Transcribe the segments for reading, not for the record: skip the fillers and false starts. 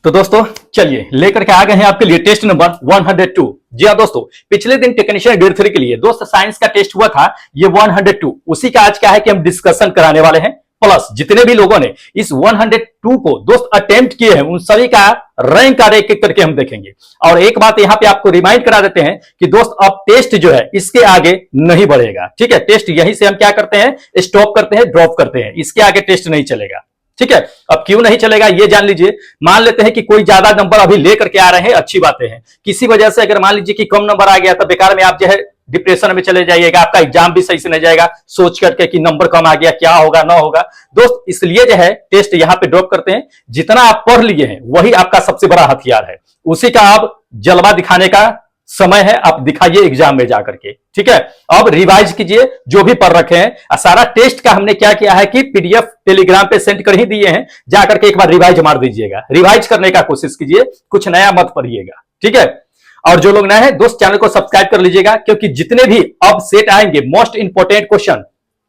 तो दोस्तों चलिए लेकर के आ गए हैं आपके लिए टेस्ट नंबर 102। जी हाँ दोस्तों, पिछले दिन टेक्नीशियन ग्रेड 3 के लिए दोस्त साइंस का टेस्ट हुआ था, ये 102 उसी का आज क्या है कि हम डिस्कशन कराने वाले हैं। प्लस जितने भी लोगों ने इस 102 को दोस्त अटेम्प्ट किए हैं उन सभी का रैंक कार्ड एक एक करके हम देखेंगे। और एक बात यहां पे आपको रिमाइंड करा देते हैं कि दोस्त अब टेस्ट जो है इसके आगे नहीं बढ़ेगा। ठीक है, टेस्ट यहीं से हम क्या करते हैं, स्टॉप करते हैं, ड्रॉप करते हैं, इसके आगे टेस्ट नहीं चलेगा। ठीक है, अब क्यों नहीं चलेगा ये जान लीजिए। मान लेते हैं कि कोई ज्यादा नंबर अभी लेकर के आ रहे हैं, अच्छी बातें हैं। किसी वजह से अगर मान लीजिए कि कम नंबर आ गया तो बेकार में आप जो है डिप्रेशन में चले जाइएगा, आपका एग्जाम भी सही से नहीं जाएगा सोच करके कि नंबर कम आ गया, क्या होगा ना होगा। दोस्त इसलिए जो है टेस्ट यहां पे ड्रॉप करते हैं। जितना आप पढ़ लिए हैं वही आपका सबसे बड़ा हथियार है, उसी का आप जलवा दिखाने का समय है, आप दिखाइए एग्जाम में जाकर के। ठीक है, अब रिवाइज कीजिए जो भी पढ़ रखे हैं। सारा टेस्ट का हमने क्या किया है कि पीडीएफ टेलीग्राम पे सेंड कर ही दिए हैं, जाकर के एक बार रिवाइज मार दीजिएगा, रिवाइज करने का कोशिश कीजिए, कुछ नया मत पढ़िएगा। ठीक है, और जो लोग नए हैं दोस्त चैनल को सब्सक्राइब कर लीजिएगा, क्योंकि जितने भी अब सेट आएंगे most important question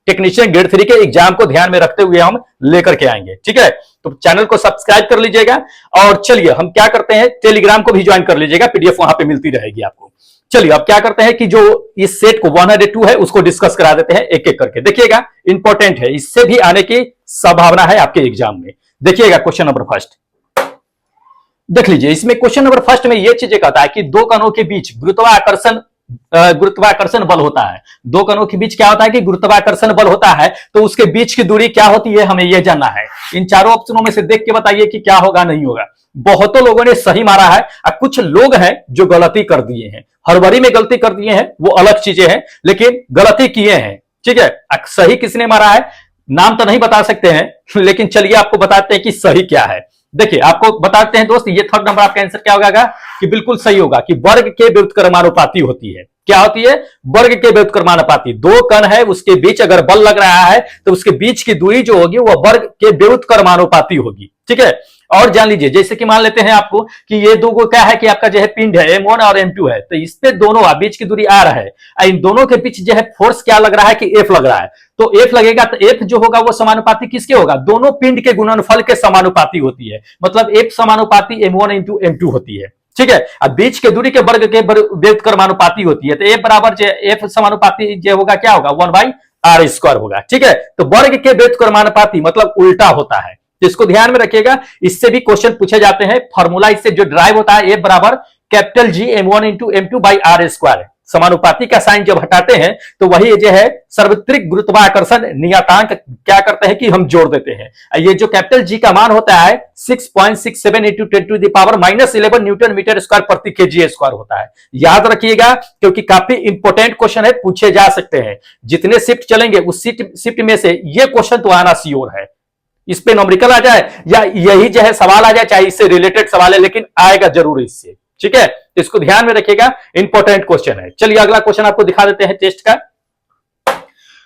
technician grade 3 के एग्जाम को ध्यान में रखते हुए हम लेकर के आएंगे। ठीक है, तो चैनल को सब्सक्राइब कर लीजिएगा। और चलिए हम क्या करते हैं, टेलीग्राम को भी ज्वाइन कर लीजिएगा, पीडीएफ वहां पे मिलती रहेगी आपको। चलिए अब क्या करते हैं कि जो इस सेट को 102 है उसको डिस्कस करा देते हैं एक एक करके। देखिएगा इंपॉर्टेंट है, इससे भी आने की संभावना है आपके एग्जाम में। देखिएगा क्वेश्चन नंबर फर्स्ट देख लीजिए। इसमें क्वेश्चन नंबर फर्स्ट में यह चीजें कहता है कि दो कणों के बीच गुरुत्वाकर्षण बल होता है। दो कणों के बीच क्या होता है कि गुरुत्वाकर्षण बल होता है, तो उसके बीच की दूरी क्या होती है हमें यह जानना है। इन चारों ऑप्शनों में से देख के बताइए कि क्या होगा नहीं होगा। बहुतों लोगों ने सही मारा है और कुछ लोग हैं जो गलती कर दिए हैं, हड़बड़ी में गलती कर दिए हैं, वो अलग चीजें हैं, लेकिन गलती किए हैं। ठीक है, सही किसने मारा है नाम तो नहीं बता सकते हैं, लेकिन चलिए आपको बताते हैं कि सही क्या है। देखिए आपको बताते हैं दोस्त, ये थर्ड नंबर आपका आंसर क्या होगा कि बिल्कुल सही होगा कि वर्ग के व्युत्क्रमानुपाती होती है। क्या होती है, वर्ग के व्युत्क्रमानुपाती। दो कण है उसके बीच अगर बल लग रहा है तो उसके बीच की दूरी जो होगी वह वर्ग के व्युत्क्रमानुपाती होगी। ठीक है, और जान लीजिए जैसे कि मान लेते हैं आपको कि ये दो क्या है कि आपका जो है पिंड है M1 और M2 है, तो इस पे दोनों बीच की दूरी R है, इन दोनों के बीच जो है फोर्स क्या लग रहा है कि F लग रहा है। तो F लगेगा तो F जो होगा वो समानुपाती किसके होगा, दोनों पिंड के गुणनफल के समानुपाती होती है, मतलब F समानुपाती M1 into M2 होती है। ठीक है, अब बीच के दूरी के वर्ग के व्युत्क्रमानुपाती होती है, तो F बराबर जो F समानुपाती जो होगा क्या होगा 1/r² होगा। ठीक है, तो वर्ग के व्युत्क्रमानुपाती मतलब उल्टा होता है, तो इसको ध्यान में रखिएगा। इससे भी क्वेश्चन पूछे जाते हैं। फॉर्मूला इससे जो ड्राइव होता है F बराबर capital G M1 into M2 by r²। समानुपाती का साइन जब हटाते हैं तो वही जो है सार्वत्रिक गुरुत्वाकर्षण नियतांक क्या करते हैं कि हम जोड़ देते हैं। ये जो कैपिटल G का मान होता है 6.67 into 10⁻11 न्यूटन मीटर स्क्वायर प्रति kg स्क्वायर होता है। याद रखिएगा क्योंकि काफी इंपोर्टेंट क्वेश्चन है, पूछे जा सकते हैं। जितने शिफ्ट चलेंगे उस शिफ्ट में से ये क्वेश्चन तो आना श्योर है। इस पे नॉमेरिकल आ जाए या यही जो है सवाल आ जाए, चाहे इससे रिलेटेड सवाल है, लेकिन आएगा जरूर इससे। ठीक है, तो इसको ध्यान में रखिएगा, इंपॉर्टेंट क्वेश्चन है। चलिए अगला क्वेश्चन आपको दिखा देते हैं टेस्ट का।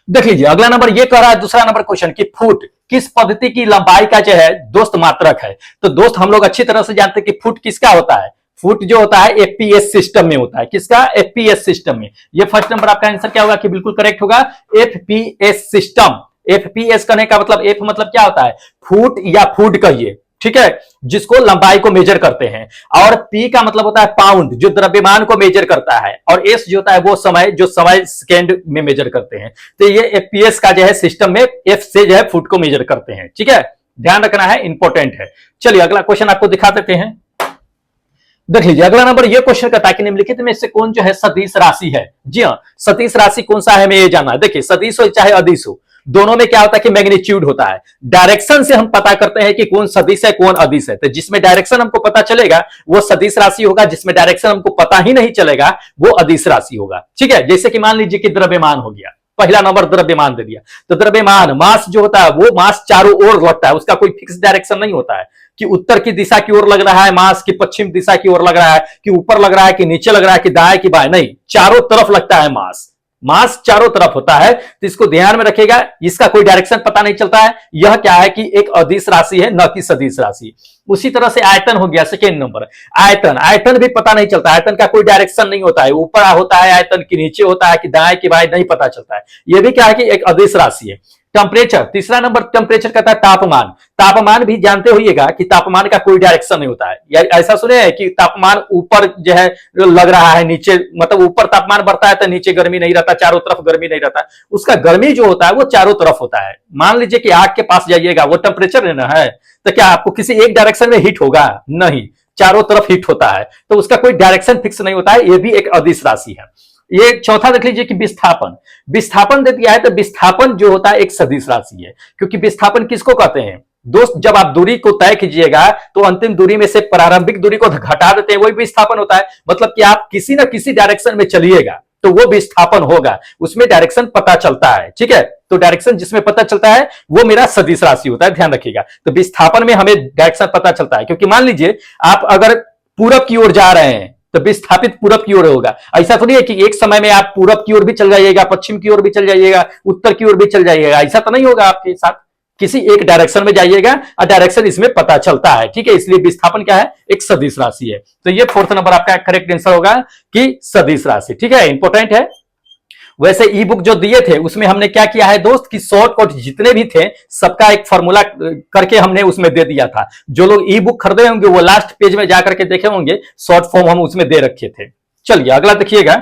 देख लीजिए अगला नंबर ये कह रहा है, दूसरा नंबर क्वेश्चन कि फुट किस पद्धति की लंबाई का जो है दोस्त मात्रक है। तो दोस्त हम लोग अच्छी तरह से जानते हैं कि फुट किसका होता है, फुट जो होता है एफपीएस सिस्टम में होता है। किसका, एफपीएस सिस्टम में। ये फर्स्ट नंबर आपका आंसर क्या होगा कि बिल्कुल करेक्ट होगा, एफपीएस सिस्टम। एफपीएस करने का मतलब एफ मतलब क्या होता है, फुट या फूड कहिए। ठीक है, जिसको लंबाई को मेजर करते हैं, और पी का मतलब होता है पाउंड जो द्रव्यमान को मेजर करता है, और एस जो होता है वो समय जो समय सेकेंड में मेजर करते हैं। तो ये एफपीएस का जो है सिस्टम में एफ से जो है फुट को मेजर करते हैं। ठीक है, ध्यान रखना है, इंपॉर्टेंट है। चलिए अगला क्वेश्चन आपको दिखा देते हैं। देख लीजिए अगला नंबर ये क्वेश्चन कहता है कि निम्नलिखित में से कौन जो है सदिश राशि है। जी हाँ, सदिश राशि कौन सा है हमें ये जानना है। देखिए सदिश हो चाहे अदिश हो, दोनों में क्या होता है कि मैग्नीट्यूड होता है। डायरेक्शन से हम पता करते हैं कि कौन सदिश है कौन अदिश है। तो जिसमें डायरेक्शन हमको पता चलेगा वो सदिश राशि होगा, जिसमें डायरेक्शन हमको पता ही नहीं चलेगा वो अदिश राशि होगा। ठीक है, जैसे कि मान लीजिए कि द्रव्यमान हो गया, पहला नंबर द्रव्यमान दे दिया, तो द्रव्यमान मास जो होता है वो मास चारों ओर लगता है, उसका कोई फिक्स डायरेक्शन नहीं होता है कि उत्तर की दिशा की ओर लग रहा है मास, की पश्चिम दिशा की ओर लग रहा है, कि ऊपर लग रहा है, कि नीचे लग रहा है, कि दाएं की बाएं, नहीं, चारों तरफ लगता है मास। मास चारों तरफ होता है, तो इसको ध्यान में रखिएगा। इसका कोई डायरेक्शन पता नहीं चलता है, यह क्या है कि एक अदिश राशि है, न कि सदिश राशि। उसी तरह से आयतन हो गया सेकेंड नंबर। आयतन भी पता नहीं चलता, आयतन का कोई डायरेक्शन नहीं होता है, ऊपर होता है आयतन, की नीचे होता है, कि दाएं की बाएं, नहीं पता चलता है। यह भी क्या है कि एक अदिश राशि है। टेम्परेचर, तीसरा नंबर टेम्परेचर कहता है तापमान। तापमान भी जानते होइएगा कि तापमान का कोई डायरेक्शन नहीं होता है, या ऐसा सुने हैं कि तापमान ऊपर जो है लग रहा है, नीचे मतलब ऊपर तापमान बढ़ता है तो नीचे गर्मी नहीं रहता, चारों तरफ गर्मी नहीं रहता। उसका गर्मी जो होता है वो चारों तरफ होता है। मान लीजिए कि आग के पास जाइएगा, वो टेम्परेचर लेना है तो क्या आपको किसी एक डायरेक्शन में हीट होगा? नहीं, चारों तरफ हीट होता है, तो उसका कोई डायरेक्शन फिक्स नहीं होता है। ये भी एक अदिश राशि है। ये चौथा देख लीजिए कि विस्थापन। विस्थापन दे दिया है तो विस्थापन जो होता है एक सदिश राशि है, क्योंकि विस्थापन किसको कहते हैं दोस्त? जब आप दूरी को तय कीजिएगा तो अंतिम दूरी में से प्रारंभिक दूरी को घटा देते हैं, वही विस्थापन होता है। मतलब कि आप किसी ना किसी डायरेक्शन में चलिएगा तो वो विस्थापन होगा, उसमें डायरेक्शन पता चलता है। ठीक है, तो डायरेक्शन जिसमें पता चलता है वो मेरा सदिश राशि होता है, ध्यान रखिएगा। तो विस्थापन में हमें डायरेक्शन पता चलता है, क्योंकि मान लीजिए आप अगर पूरब की ओर जा रहे हैं तो विस्थापित पूरब की ओर होगा। ऐसा थोड़ी है कि एक समय में आप पूरब की ओर भी चल जाइएगा, पश्चिम की ओर भी चल जाइएगा, उत्तर की ओर भी चल जाइएगा, ऐसा तो नहीं होगा आपके साथ। किसी एक डायरेक्शन में जाइएगा और डायरेक्शन इसमें पता चलता है। ठीक है, इसलिए विस्थापन क्या है? एक सदिश राशि है। तो ये फोर्थ नंबर आपका करेक्ट आंसर होगा कि सदिश राशि। ठीक है, इंपॉर्टेंट है। वैसे ई बुक जो दिए थे उसमें हमने क्या किया है दोस्त कि शॉर्टकट जितने भी थे सबका एक फॉर्मूला करके हमने उसमें दे दिया था। जो लोग ई बुक खरीदे होंगे वो लास्ट पेज में जाकर के देखे होंगे, शॉर्ट फॉर्म हम उसमें दे रखे थे। चलिए अगला देखिएगा,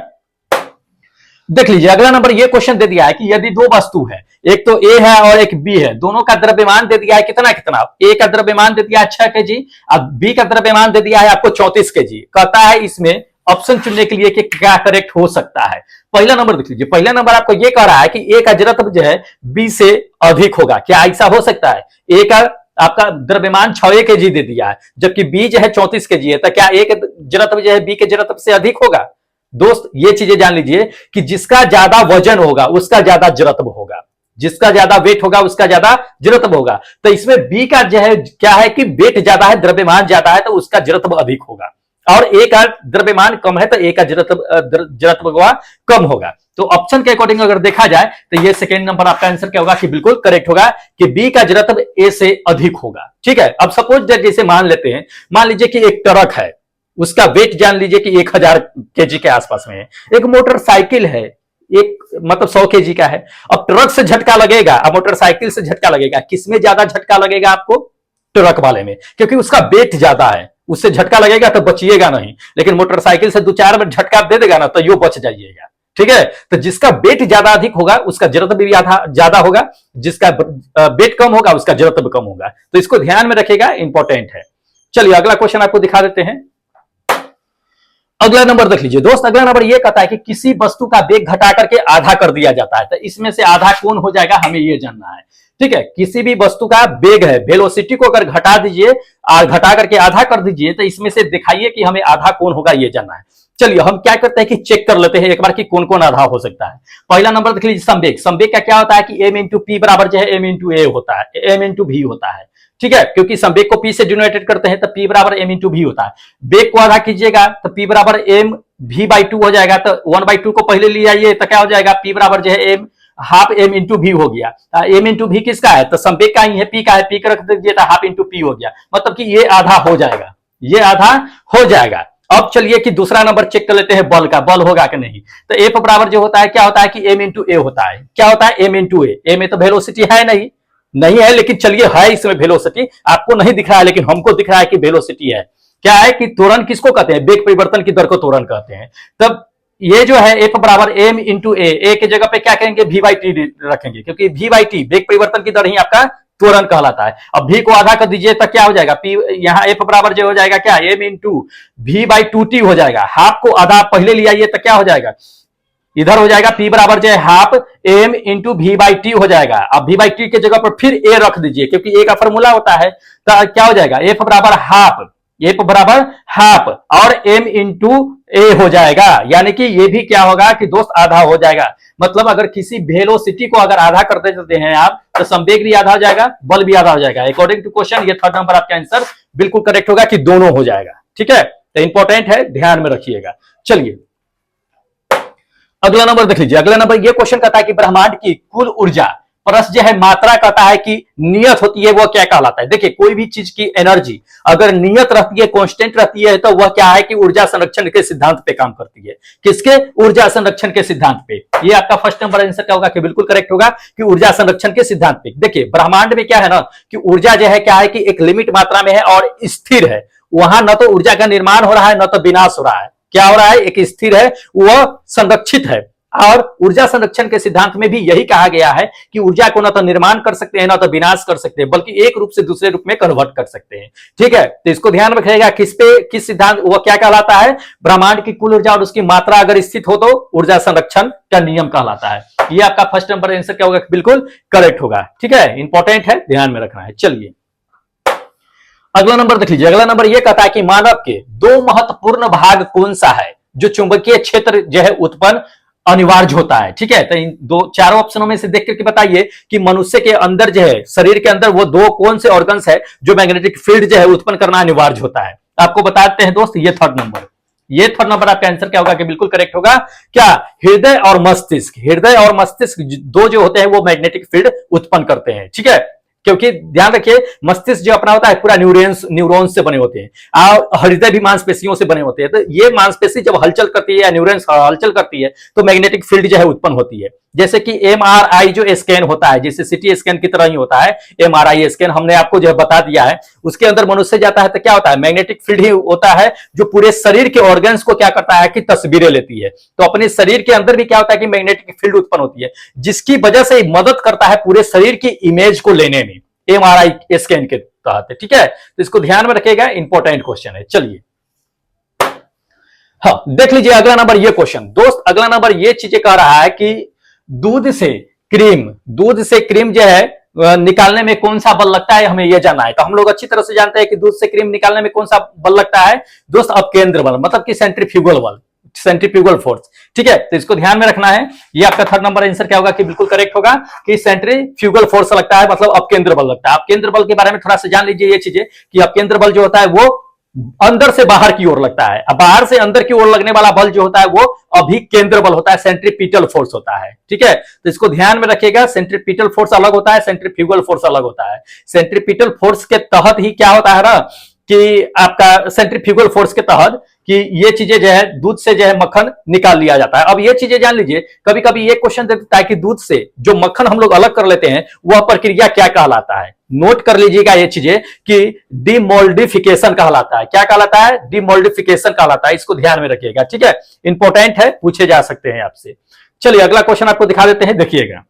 देख लीजिए अगला नंबर। ये क्वेश्चन दे दिया है कि यदि दो वस्तु है, एक तो ए है और एक बी है, दोनों का द्रव्यमान दे दिया है कितना कितना। ए का द्रव्यमान दे दिया है 6 kg, अब बी का द्रव्यमान दे दिया है आपको 34 kg। कहता है इसमें ऑप्शन चुनने के लिए कि क्या करेक्ट हो सकता है। पहला नंबर देख लीजिए, पहला नंबर आपको ये कह रहा है कि ए का जड़त्व जो है बी से अधिक होगा। क्या ऐसा हो सकता है? ए का आपका द्रव्यमान 6 kg दे दिया है, जबकि बी जो है 34 kg है, तो क्या ए का जड़त्व जो है बी के जड़त्व से अधिक होगा? दोस्त ये चीजें जान लीजिए कि जिसका ज्यादा वजन होगा उसका ज्यादा जड़त्व होगा, जिसका ज्यादा वेट होगा उसका ज्यादा जड़त्व होगा। तो इसमें बी का जो है क्या है कि वेट ज्यादा है, द्रव्यमान ज्यादा है, तो उसका जड़त्व अधिक होगा। और ए का द्रव्यमान कम है तो ए का जड़त्व कम होगा। तो ऑप्शन के अकॉर्डिंग अगर देखा जाए तो ये सेकेंड नंबर आपका आंसर क्या होगा कि बिल्कुल करेक्ट होगा कि बी का जड़त्व ए से अधिक होगा। ठीक है, अब सपोज जैसे मान लेते हैं, मान लीजिए कि एक ट्रक है, उसका वेट जान लीजिए कि 1000 kg के आसपास में है। एक मोटरसाइकिल है, एक मतलब 100 kg का है। अब ट्रक से झटका लगेगा, अब मोटरसाइकिल से झटका लगेगा, किसमें ज्यादा झटका लगेगा आपको? ट्रक वाले में, क्योंकि उसका वेट ज्यादा है, उससे झटका लगेगा तो बचिएगा नहीं। लेकिन मोटरसाइकिल से 2-4 बार झटका दे देगा ना तो यो बच जाइएगा। ठीक है, तो जिसका वेट ज्यादा अधिक होगा उसका जड़त्व भी ज्यादा होगा, जिसका वेट कम होगा उसका जड़त्व कम होगा। तो इसको ध्यान में रखिएगा, इंपॉर्टेंट है। चलिए अगला क्वेश्चन आपको दिखा देते हैं। अगला नंबर देख लीजिए दोस्त, अगला नंबर ये कहता है कि किसी वस्तु का वेग घटा करके आधा कर दिया जाता है, तो इसमें से आधा कौन हो जाएगा हमें ये जानना है। ठीक है, किसी भी वस्तु का वेग है, वेलोसिटी को अगर घटा दीजिए और घटा करके आधा कर दीजिए तो इसमें से दिखाइए कि हमें आधा कौन होगा ये जानना है। चलिए हम क्या करते हैं कि चेक कर लेते हैं एक बार कि कौन कौन आधा हो सकता है। पहला नंबर देख लीजिए संवेग। संवेग का क्या होता है कि एम इंटू पी बराबर जो है एम इंटू ए होता है, एम इंटू भी होता है। ठीक है, क्योंकि संवेग को पी से डिनोटेड करते हैं तो पी बराबर एम इंटू भी होता है। वेग को आधा कीजिएगा तो पी बराबर एम भी बाई 2 हो जाएगा, तो 1/2 को पहले ले आइए तो क्या हो जाएगा? पी बराबर जो है एम हाफ एम इंटू भी हो गया। एम इंटू भी किसका है? तो संवेग का ही है, पी का है, पी का रख दीजिए तो हाफ इंटू पी हो गया, मतलब कि ये आधा हो जाएगा, ये आधा हो जाएगा। अब चलिए कि दूसरा नंबर चेक कर लेते हैं बल का, बल होगा कि नहीं। तो एफ बराबर जो होता है क्या होता है कि एम इंटू ए होता है। क्या होता है? एम इंटू ए। ए में तो वेलोसिटी है नहीं है, लेकिन चलिए है इसमें वेलोसिटी, आपको नहीं दिख रहा है लेकिन हमको दिख रहा है कि वेलोसिटी है। क्या है कि त्वरण किसको कहते हैं? वेग परिवर्तन की दर को त्वरण कहते हैं। तब ये जो है एफ बराबर एम इंटू ए के जगह पे क्या कहेंगे? वी बाई टी रखेंगे, क्योंकि वी बाई टी वेग परिवर्तन की दर ही आपका त्वरण कहलाता है। अब भी को आधा कर दीजिए तो क्या हो जाएगा? पी यहाँ एफ बराबर जो हो जाएगा क्या? M into V by 2t हो जाएगा। हाफ को आधा पहले ले आइए तो क्या हो जाएगा? इधर हो जाएगा पी बराबर जो है half M into V by T हो जाएगा। अब वी बाई टी के जगह पर फिर ए रख दीजिए, क्योंकि ए का फॉर्मूला होता है। तो क्या हो जाएगा? एफ बराबर हाफ, एफ बराबर हाफ और एम इंटू ए हो जाएगा। यानी कि ये भी क्या होगा कि दोस्त आधा हो जाएगा। मतलब अगर किसी वेलोसिटी को अगर आधा कर देते हैं आप तो संवेग भी आधा हो जाएगा, बल भी आधा हो जाएगा। अकॉर्डिंग टू क्वेश्चन ये थर्ड नंबर आपका आंसर बिल्कुल करेक्ट होगा कि दोनों हो जाएगा। ठीक है, तो इंपॉर्टेंट है, ध्यान में रखिएगा। चलिए अगला नंबर देख लीजिए। अगला नंबर ये क्वेश्चन कहता है कि ब्रह्मांड की कुल ऊर्जा प्लस जो है मात्रा कहता है कि नियत होती है, वो क्या कहलाता है। देखिए कोई भी चीज की एनर्जी अगर नियत रहती है, कांस्टेंट रहती है, तो वह क्या है कि ऊर्जा संरक्षण के सिद्धांत पे काम करती है। किसके? ऊर्जा संरक्षण के सिद्धांत पे। ये आपका फर्स्ट नंबर आंसर क्या होगा कि बिल्कुल करेक्ट होगा कि ऊर्जा संरक्षण के सिद्धांत पे। देखिए ब्रह्मांड में क्या है ना कि ऊर्जा जो है क्या है कि एक लिमिट मात्रा में है और स्थिर है। वहां न तो ऊर्जा का निर्माण हो रहा है, न तो विनाश हो रहा है। क्या हो रहा है? एक स्थिर है, वह संरक्षित है। और ऊर्जा संरक्षण के सिद्धांत में भी यही कहा गया है कि ऊर्जा को न तो निर्माण कर सकते हैं, न तो विनाश कर सकते हैं, बल्कि एक रूप से दूसरे रूप में कन्वर्ट कर सकते हैं। ठीक है, तो इसको ध्यान रखिएगा। किस पे, किस सिद्धांत, वह क्या कहलाता है? ब्रह्मांड की कुल ऊर्जा और उसकी मात्रा अगर स्थित हो तो ऊर्जा संरक्षण का नियम कहलाता है। ये आपका फर्स्ट नंबर आंसर क्या होगा? बिल्कुल करेक्ट होगा। ठीक है, इंपॉर्टेंट है, ध्यान में रखना है। चलिए अगला नंबर देख लीजिए। अगला नंबर यह कहता है कि मानव के दो महत्वपूर्ण भाग कौन सा है जो चुंबकीय क्षेत्र जो है उत्पन्न अनिवार्य होता है। ठीक है, तो इन दो चारों ऑप्शनों में से देख करके बताइए कि मनुष्य के अंदर जो है, शरीर के अंदर वो दो कौन से ऑर्गन्स है जो मैग्नेटिक फील्ड जो है उत्पन्न करना अनिवार्य होता है। आपको बताते हैं दोस्त, ये थर्ड नंबर आपका आंसर क्या होगा कि बिल्कुल करेक्ट होगा। क्या? हृदय और मस्तिष्क। हृदय और मस्तिष्क दो जो होते हैं वो मैग्नेटिक फील्ड उत्पन्न करते हैं। ठीक है, क्योंकि ध्यान रखिए मस्तिष्क जो अपना होता है पूरा न्यूरॉन्स से बने होते हैं और हृदय भी मांसपेशियों से बने होते हैं। तो ये मांसपेशी जब हलचल करती है या न्यूरॉन्स हलचल करती है तो मैग्नेटिक फील्ड जो है उत्पन्न होती है। जैसे कि एमआरआई जो स्कैन होता है, जैसे सिटी स्कैन की तरह ही होता है एमआरआई स्कैन, हमने आपको जो है बता दिया है। उसके अंदर मनुष्य जाता है तो क्या होता है? मैग्नेटिक फील्ड ही होता है जो पूरे शरीर के ऑर्गन्स को क्या करता है कि तस्वीरें लेती है। तो अपने शरीर के अंदर भी क्या होता है कि मैग्नेटिक फील्ड उत्पन्न होती है, जिसकी वजह से मदद करता है पूरे शरीर की इमेज को लेने में एमआरआई स्कैन के तहत। ठीक है, तो इसको ध्यान में रखिएगा, इंपॉर्टेंट क्वेश्चन है। चलिए हाँ देख लीजिए अगला नंबर ये क्वेश्चन। दोस्त अगला नंबर ये चीजें कह रहा है कि दूध से क्रीम जो है निकालने में कौन सा बल लगता है, हमें यह जानना है। तो हम लोग अच्छी तरह से जानते हैं कि दूध से क्रीम निकालने में कौन सा बल लगता है दोस्त? अपकेंद्र बल, मतलब कि सेंट्रीफ्यूगल बल, सेंट्रीफ्यूगल फोर्स। ठीक है, तो इसको ध्यान में रखना है। ये आपका थर्ड नंबर आंसर क्या होगा कि बिल्कुल करेक्ट होगा कि सेंट्रीफ्यूगल फोर्स लगता है, मतलब अपकेंद्र बल लगता है। अपकेंद्र बल के बारे में थोड़ा सा जान लीजिए ये चीजें कि अपकेंद्र बल जो होता है वो अंदर से बाहर की ओर लगता है। अब बाहर से अंदर की ओर लगने वाला बल जो होता है वो अभिकेंद्र बल होता है, सेंट्रीपिटल फोर्स होता है। ठीक है, तो इसको ध्यान में रखिएगा। सेंट्रीपिटल फोर्स अलग होता है, सेंट्रीफ्यूगल फोर्स अलग होता है। सेंट्रीपिटल फोर्स के तहत ही क्या होता है ना कि आपका सेंट्रीफ्यूगल फोर्स के तहत कि ये चीजें जो है दूध से जो है मक्खन निकाल लिया जाता है। अब ये चीजें जान लीजिए, कभी कभी ये क्वेश्चन दे देता है कि दूध से जो मक्खन हम लोग अलग कर लेते हैं वह प्रक्रिया क्या कहलाता है। नोट कर लीजिएगा ये चीजें कि डिमोल्डिफिकेशन कहलाता है। क्या कहलाता है? डिमोल्डिफिकेशन कहलाता है। इसको ध्यान में रखिएगा। ठीक है, इंपॉर्टेंट है, पूछे जा सकते हैं आपसे। चलिए अगला क्वेश्चन आपको दिखा देते हैं, देखिएगा।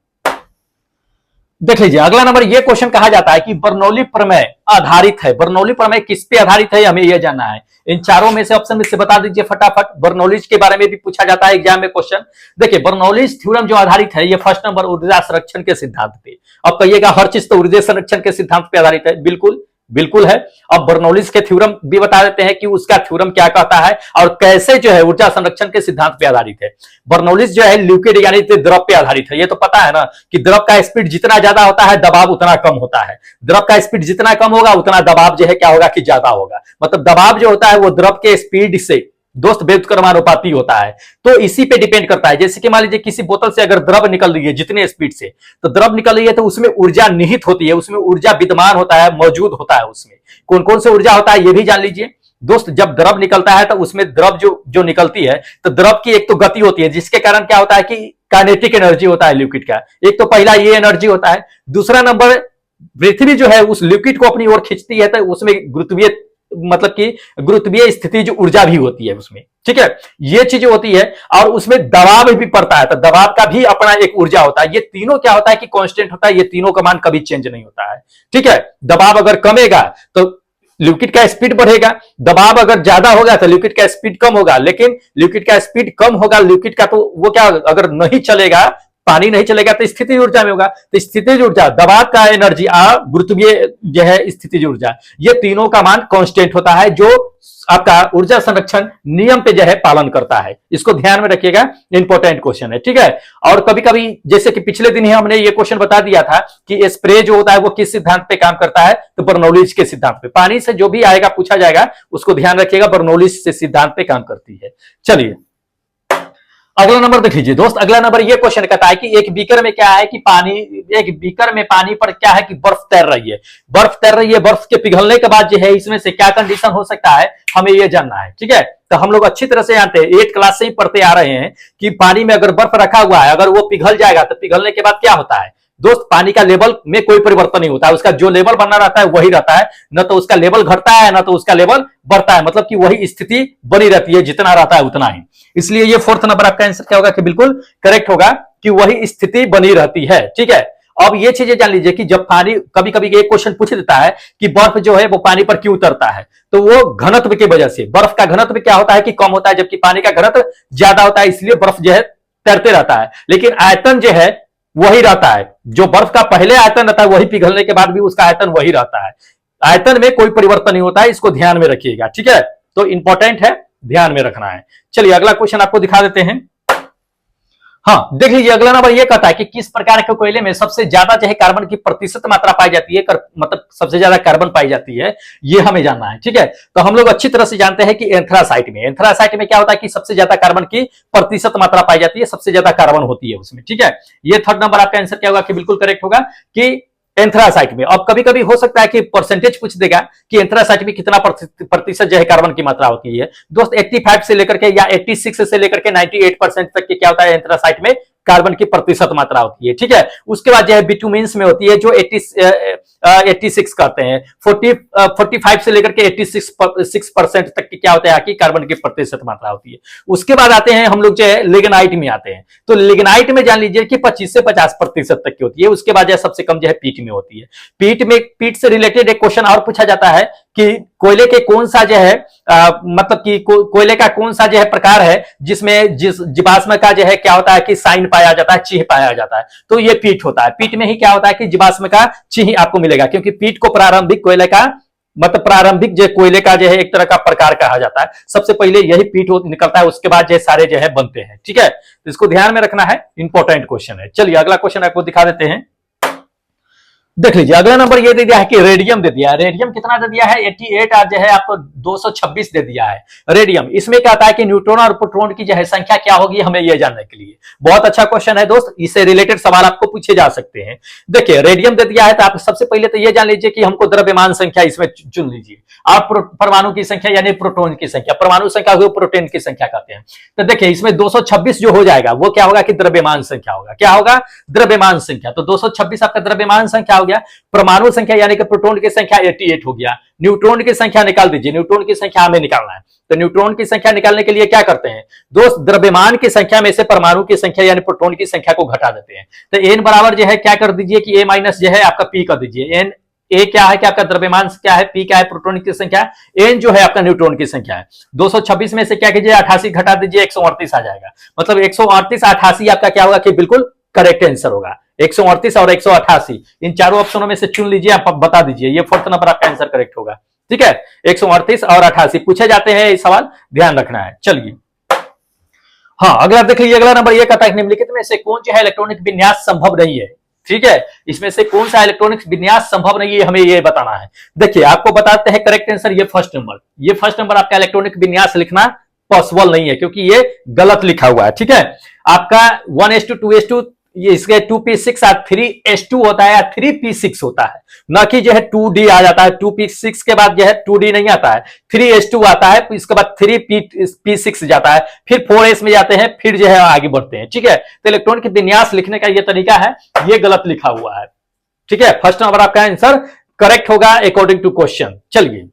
देख लीजिए अगला नंबर ये क्वेश्चन कहा जाता है कि बर्नौली प्रमेय आधारित है। बर्नौली प्रमेय किस पे आधारित है हमें यह जानना है। इन चारों में से ऑप्शन में से बता दीजिए फटाफट। बर्नौलीज के बारे में भी पूछा जाता है एग्जाम में क्वेश्चन। देखिए बर्नौलीज थ्योरम जो आधारित है ये फर्स्ट नंबर ऊर्जा संरक्षण के सिद्धांत पे। अब कहिएगा हर चीज तो ऊर्जा संरक्षण के सिद्धांत पे आधारित है, बिल्कुल बिल्कुल है। अब बर्नौलीज के थ्योरम भी बता देते हैं कि उसका थ्योरम क्या कहता है और कैसे जो है ऊर्जा संरक्षण के सिद्धांत पे आधारित है। बर्नौलीज जो है लिक्विड यानी द्रव पे आधारित है। ये तो पता है ना कि द्रव का स्पीड जितना ज्यादा होता है दबाव उतना कम होता है। द्रव का स्पीड जितना कम होगा उतना दबाव जो है क्या होगा कि ज्यादा होगा। मतलब दबाव जो होता है वो द्रव के स्पीड से दोस्त व्युत्क्रमानुपाती होता है। तो इसी पे डिपेंड करता है। जैसे कि मान लीजिए किसी बोतल से अगर द्रव निकल रही है जितने स्पीड से, तो द्रव निकल रही है तो उसमें ऊर्जा निहित होती है, उसमें ऊर्जा विद्यमान होता है, मौजूद होता है। उसमें कौन कौन से ऊर्जा होता है ये भी जान लीजिए दोस्त। जब द्रव निकलता है तो उसमें द्रव जो निकलती है तो द्रव की एक तो गति होती है जिसके कारण क्या होता है कि काइनेटिक एनर्जी होता है लिक्विड का। एक तो पहला ये एनर्जी होता है। दूसरा नंबर पृथ्वी जो है उस लिक्विड को अपनी ओर खींचती है तो उसमें गुरुत्वीय मतलब कि गुरुत्वीय स्थिति जो ऊर्जा भी होती है उसमें। ठीक है, ये चीज होती है और उसमें दबाव भी पड़ता है तो दबाव का भी अपना एक ऊर्जा होता है। ये तीनों क्या होता है कि कांस्टेंट होता है। ये तीनों का मान कभी चेंज नहीं होता है। ठीक है, दबाव अगर कमेगा तो लिक्विड का स्पीड बढ़ेगा, दबाव अगर ज्यादा होगा तो लिक्विड का स्पीड कम होगा। लेकिन लिक्विड का स्पीड कम होगा लिक्विड का तो वो क्या अगर नहीं चलेगा, पानी नहीं चलेगा तो स्थितिज ऊर्जा में होगा। तो स्थितिज ऊर्जा, दबाव का एनर्जी और गुरुत्वीय जो है स्थितिज ऊर्जा, ये तीनों का मान कांस्टेंट होता है जो आपका ऊर्जा संरक्षण नियम पे जो है पालन करता है। इसको ध्यान में रखिएगा, इंपॉर्टेंट क्वेश्चन है। ठीक है, और कभी कभी जैसे कि पिछले दिन ही हमने ये क्वेश्चन बता दिया था कि स्प्रे जो होता है वो किस सिद्धांत पे काम करता है, तो बर्नौलीज के सिद्धांत पे। पानी से जो भी आएगा पूछा जाएगा उसको ध्यान रखिएगा, बर्नौलीज से सिद्धांत पे काम करती है। चलिए अगला नंबर देख लीजिए दोस्त, अगला नंबर ये क्वेश्चन कहता है कि एक बीकर में क्या है कि पानी, एक बीकर में पानी पर क्या है कि बर्फ तैर रही है, बर्फ तैर रही है, बर्फ के पिघलने के बाद जो है इसमें से क्या कंडीशन हो सकता है, हमें ये जानना है। ठीक है, तो हम लोग अच्छी तरह से जानते हैं, 8 क्लास से ही पढ़ते आ रहे हैं कि पानी में अगर बर्फ रखा हुआ है, अगर वो पिघल जाएगा तो पिघलने के बाद क्या होता है दोस्त, पानी का लेवल में कोई परिवर्तन नहीं होता है, उसका जो लेवल बना रहता है वही रहता है, न तो उसका लेवल घटता है न तो उसका लेवल बढ़ता है, मतलब कि वही स्थिति बनी रहती है, जितना रहता है उतना ही। इसलिए ये फोर्थ नंबर आपका आंसर क्या होगा कि बिल्कुल करेक्ट होगा कि वही स्थिति बनी रहती है। ठीक है, अब ये चीजें जान लीजिए कि जब पानी, कभी कभी एक क्वेश्चन पूछ देता है कि बर्फ जो है वो पानी पर क्यों उतरता है, तो वो घनत्व की वजह से, बर्फ का घनत्व क्या होता है कि कम होता है, जबकि पानी का घनत्व ज्यादा होता है, इसलिए बर्फ जो है तैरते रहता है, लेकिन आयतन जो है वही रहता है, जो बर्फ का पहले आयतन रहता है वही पिघलने के बाद भी उसका आयतन वही रहता है, आयतन में कोई परिवर्तन नहीं होता है, इसको ध्यान में रखिएगा। ठीक है, तो इंपॉर्टेंट है, ध्यान में रखना है। चलिए अगला क्वेश्चन आपको दिखा देते हैं। हाँ देख लीजिए, अगला नंबर ये कहता है कि किस प्रकार के कोयले में सबसे ज्यादा जो है कार्बन की प्रतिशत मात्रा पाई जाती है, मतलब सबसे ज्यादा कार्बन पाई जाती है, ये हमें जानना है। ठीक है, तो हम लोग अच्छी तरह से जानते हैं कि एंथ्रासाइट में, एंथ्रासाइट में क्या होता है कि सबसे ज्यादा कार्बन की प्रतिशत मात्रा पाई जाती है, सबसे ज्यादा कार्बन होती है उसमें। ठीक है, ये थर्ड नंबर आपका आंसर क्या होगा कि बिल्कुल करेक्ट होगा कि एंथ्रासाइट में। अब कभी कभी हो सकता है कि परसेंटेज पूछ देगा कि एंथ्रासाइट में कितना प्रतिशत जो है कार्बन की मात्रा होती है दोस्त, 85 से लेकर के या 86 से लेकर के 98% तक की क्या होता है एंथ्रासाइट में कार्बन की प्रतिशत मात्रा होती है। ठीक है, उसके बाद जो है बिटुमिन्स में होती है जो 86 कहते हैं, 45 से लेकर के 86% तक की क्या होता है कि कार्बन की प्रतिशत मात्रा होती है। उसके बाद आते हैं हम लोग जो है लिग्नाइट में आते हैं, तो लिग्नाइट में जान लीजिए कि 25 से 50% तक की होती है। उसके बाद जो है सबसे कम जो है पीट में होती है। पीट से रिलेटेड एक क्वेश्चन और पूछा जाता है कि कोयले के कौन सा जो है मतलब कि कोयले का कौन सा जो है प्रकार है जिसमें जीवाश्म का जो है क्या होता है कि साइन पाया जाता है, चिन्ह पाया जाता है, तो ये पीट होता है। पीट में ही क्या होता है कि जीवाश्म का चिन्ह आपको मिलेगा, क्योंकि पीट को प्रारंभिक कोयले का मतलब प्रारंभिक जो कोयले का जो है एक तरह का प्रकार कहा जाता है। सबसे पहले यही पीट निकलता है, उसके बाद जो सारे जो है बनते हैं। ठीक है, तो इसको ध्यान में रखना है, इंपॉर्टेंट क्वेश्चन है। चलिए अगला क्वेश्चन आपको दिखा देते हैं। देख लीजिए, अगला नंबर ये दे दिया है कि रेडियम दे दिया है। रेडियम कितना दे दिया है 88 और जो है आपको 226 दे दिया है रेडियम। इसमें क्या आता है कि न्यूट्रॉन और प्रोटॉन की जो है संख्या क्या होगी, हमें यह जानने के लिए बहुत अच्छा क्वेश्चन है दोस्त, इससे रिलेटेड सवाल आपको पूछे जा सकते हैं। देखिए रेडियम दे दिया है तो आप सबसे पहले तो यह जान लीजिए कि हमको द्रव्यमान संख्या इसमें चुन लीजिए। आप परमाणु की संख्या यानी प्रोटॉन की संख्या, परमाणु संख्या को प्रोटॉन की संख्या कहते हैं। तो देखिए इसमें 226 जो हो जाएगा वो क्या होगा कि द्रव्यमान संख्या होगा। क्या होगा? द्रव्यमान संख्या। तो 226 आपका द्रव्यमान संख्या हो गया। परमाणु संख्या यानी कि प्रोटॉन की संख्या 88 हो गया। न्यूट्रॉन की संख्या निकाल दीजिए, न्यूट्रॉन की संख्या हमें निकालना है। तो न्यूट्रॉन की संख्या निकालने के लिए क्या करते हैं दोस्त, द्रव्यमान की संख्या में से परमाणु की संख्या यानी प्रोटॉन की संख्या को घटा देते हैं। तो एन बराबर जो है क्या कर दीजिए कि ए माइनस जो है आपका पी कर दीजिए। एन ए क्या है कि आपका द्रव्यमान क्या है, पी क्या है प्रोटॉन की संख्या, एन जो है आपका न्यूट्रॉन की संख्या है। 226 में से क्या कीजिए 88 घटा दीजिए, 138 आ जाएगा। मतलब 138 88 आपका क्या होगा कि बिल्कुल करेक्ट आंसर होगा। 138 और 188 इन चारों ऑप्शनों में से चुन लीजिए, आप बता दीजिए, ये फोर्थ नंबर आपका आंसर करेक्ट होगा। ठीक है, 138 और 88 पूछे जाते हैं, सवाल ध्यान रखना है। चलिए हाँ अगला देख लीजिए, अगला नंबर ये कहता है निम्नलिखित में से कौन जो है इलेक्ट्रॉनिक विन्यास संभव नहीं है। ठीक है, इसमें से कौन सा इलेक्ट्रॉनिक विन्यास संभव नहीं है, हमें ये बताना है। देखिए आपको बताते हैं करेक्ट आंसर, ये फर्स्ट नंबर आपका इलेक्ट्रॉनिक विन्यास लिखना पॉसिबल नहीं है क्योंकि ये गलत लिखा हुआ है। ठीक है, आपका 1:2:2 ये इसके 2p6 और 3s2 होता है या 3p6 होता है, ना कि जो है 2d आ जाता है। 2p6 के बाद जो है 2d नहीं आता है, 3s2 आता है, इसके बाद 3p6 जाता है, फिर 4s में जाते हैं, फिर जो है आगे बढ़ते हैं। ठीक है, तो इलेक्ट्रॉन के विन्यास लिखने का ये तरीका है, ये गलत लिखा हुआ है। ठीक है, फर्स्ट नंबर आपका आंसर करेक्ट होगा अकॉर्डिंग टू क्वेश्चन। चलिए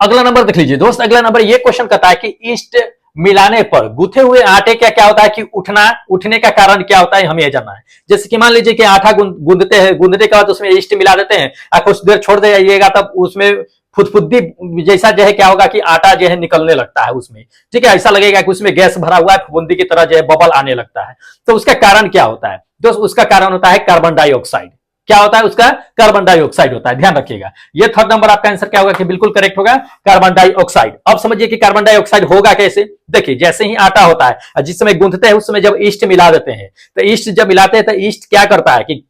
अगला नंबर देख लीजिए दोस्त, अगला नंबर ये क्वेश्चन कहता है कि ईस्ट मिलाने पर गूथे हुए आटे का क्या होता है कि उठने का कारण क्या होता है, हमें यह जानना है। जैसे कि मान लीजिए कि आटा गूंदते हैं, गूंदने के बाद उसमें ईस्ट मिला देते हैं, आप कुछ देर छोड़ दे जाइएगा, तब उसमें फुदफुदी जैसा जो है क्या होगा कि आटा जो है निकलने लगता है उसमें। ठीक है, ऐसा लगेगा कि उसमें गैस भरा हुआ है, फुदफुदी की तरह जो है बबल आने लगता है। तो उसका कारण क्या होता है दोस्त? उसका कारण होता है कार्बन डाइऑक्साइड। क्या होता है उसका? कार्बन डाइऑक्साइड होता है, ध्यान रखिएगा। ये थर्ड नंबर आपका आंसर क्या होगा कि बिल्कुल करेक्ट होगा, कार्बन डाइऑक्साइड। अब समझिए कि कार्बन डाइऑक्साइड होगा कैसे। देखिए जैसे ही आटा होता है जिस समय गूंथते हैं उस समय जब ईस्ट मिला देते हैं, तो ईस्ट जब मिलाते हैं तो ईस्ट क्या करता है कि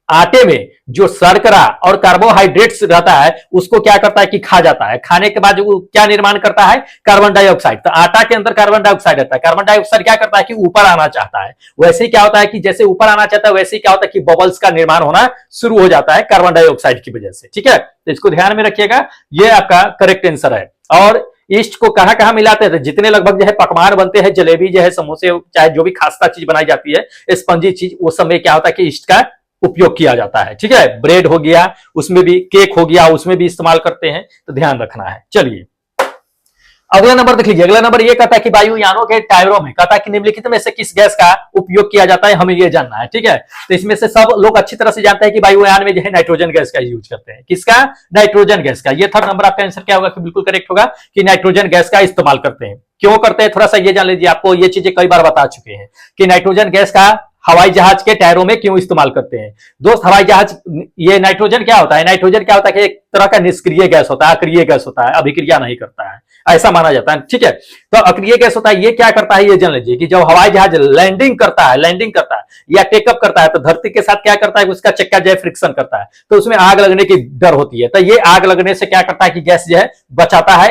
आटे में जो शर्करा और कार्बोहाइड्रेट्स रहता है उसको क्या करता है कि खा जाता है। खाने के बाद वो क्या निर्माण करता है, कार्बन डाइऑक्साइड। तो आटा के अंदर कार्बन डाइऑक्साइड रहता है। कार्बन डाइऑक्साइड क्या करता है कि ऊपर आना चाहता है। वैसे ही क्या होता है कि जैसे ऊपर आना चाहता है वैसे ही क्या होता है कि बबल्स का निर्माण होना शुरू हो जाता है कार्बन डाइऑक्साइड की वजह से। ठीक है, तो इसको ध्यान में रखिएगा, ये आपका करेक्ट आंसर है। और ईस्ट को कहां कहां मिलाते हैं, जितने लगभग जो है पकवान बनते हैं, जलेबी जो है, समोसे, चाहे जो भी खास्ता चीज बनाई जाती है, स्पंजी चीज, वो सब में क्या होता है कि ईस्ट का उपयोग किया जाता है। ठीक है, ब्रेड हो गया उसमें भी, केक हो गया उसमें भी इस्तेमाल करते हैं, तो ध्यान रखना है। चलिए अगला नंबर देख लीजिए। अगला नंबर ये कहता है कि वायुयानों के टायरों में कहता है कि निम्नलिखित में से किस गैस का उपयोग किया जाता है, हमें ये जानना है। ठीक है, तो इसमें से सब लोग अच्छी तरह से जानते हैं कि वायुयान में जो है नाइट्रोजन गैस का यूज करते हैं। किसका, नाइट्रोजन गैस का। ये थर्ड नंबर आपका आंसर क्या होगा कि बिल्कुल करेक्ट होगा कि नाइट्रोजन गैस का इस्तेमाल करते हैं। क्यों करते हैं थोड़ा सा ये जान लीजिए, आपको ये चीजें कई बार बता चुके हैं कि नाइट्रोजन गैस का हवाई जहाज के टायरों में क्यों इस्तेमाल करते हैं। दोस्त हवाई जहाज, ये नाइट्रोजन क्या होता है, नाइट्रोजन क्या होता है कि एक तरह का निष्क्रिय गैस होता है, अक्रिय गैस होता है, अभिक्रिया नहीं करता है, ऐसा माना जाता है। ठीक है, तो अक्रिय गैस होता है, ये क्या करता है ये जान लीजिए कि जब हवाई जहाज लैंडिंग करता है या टेकअप करता है तो धरती के साथ क्या करता है, उसका चक्का जो है फ्रिक्शन करता है, तो उसमें आग लगने की डर होती है। तो ये आग लगने से क्या करता है कि गैस जो है बचाता है।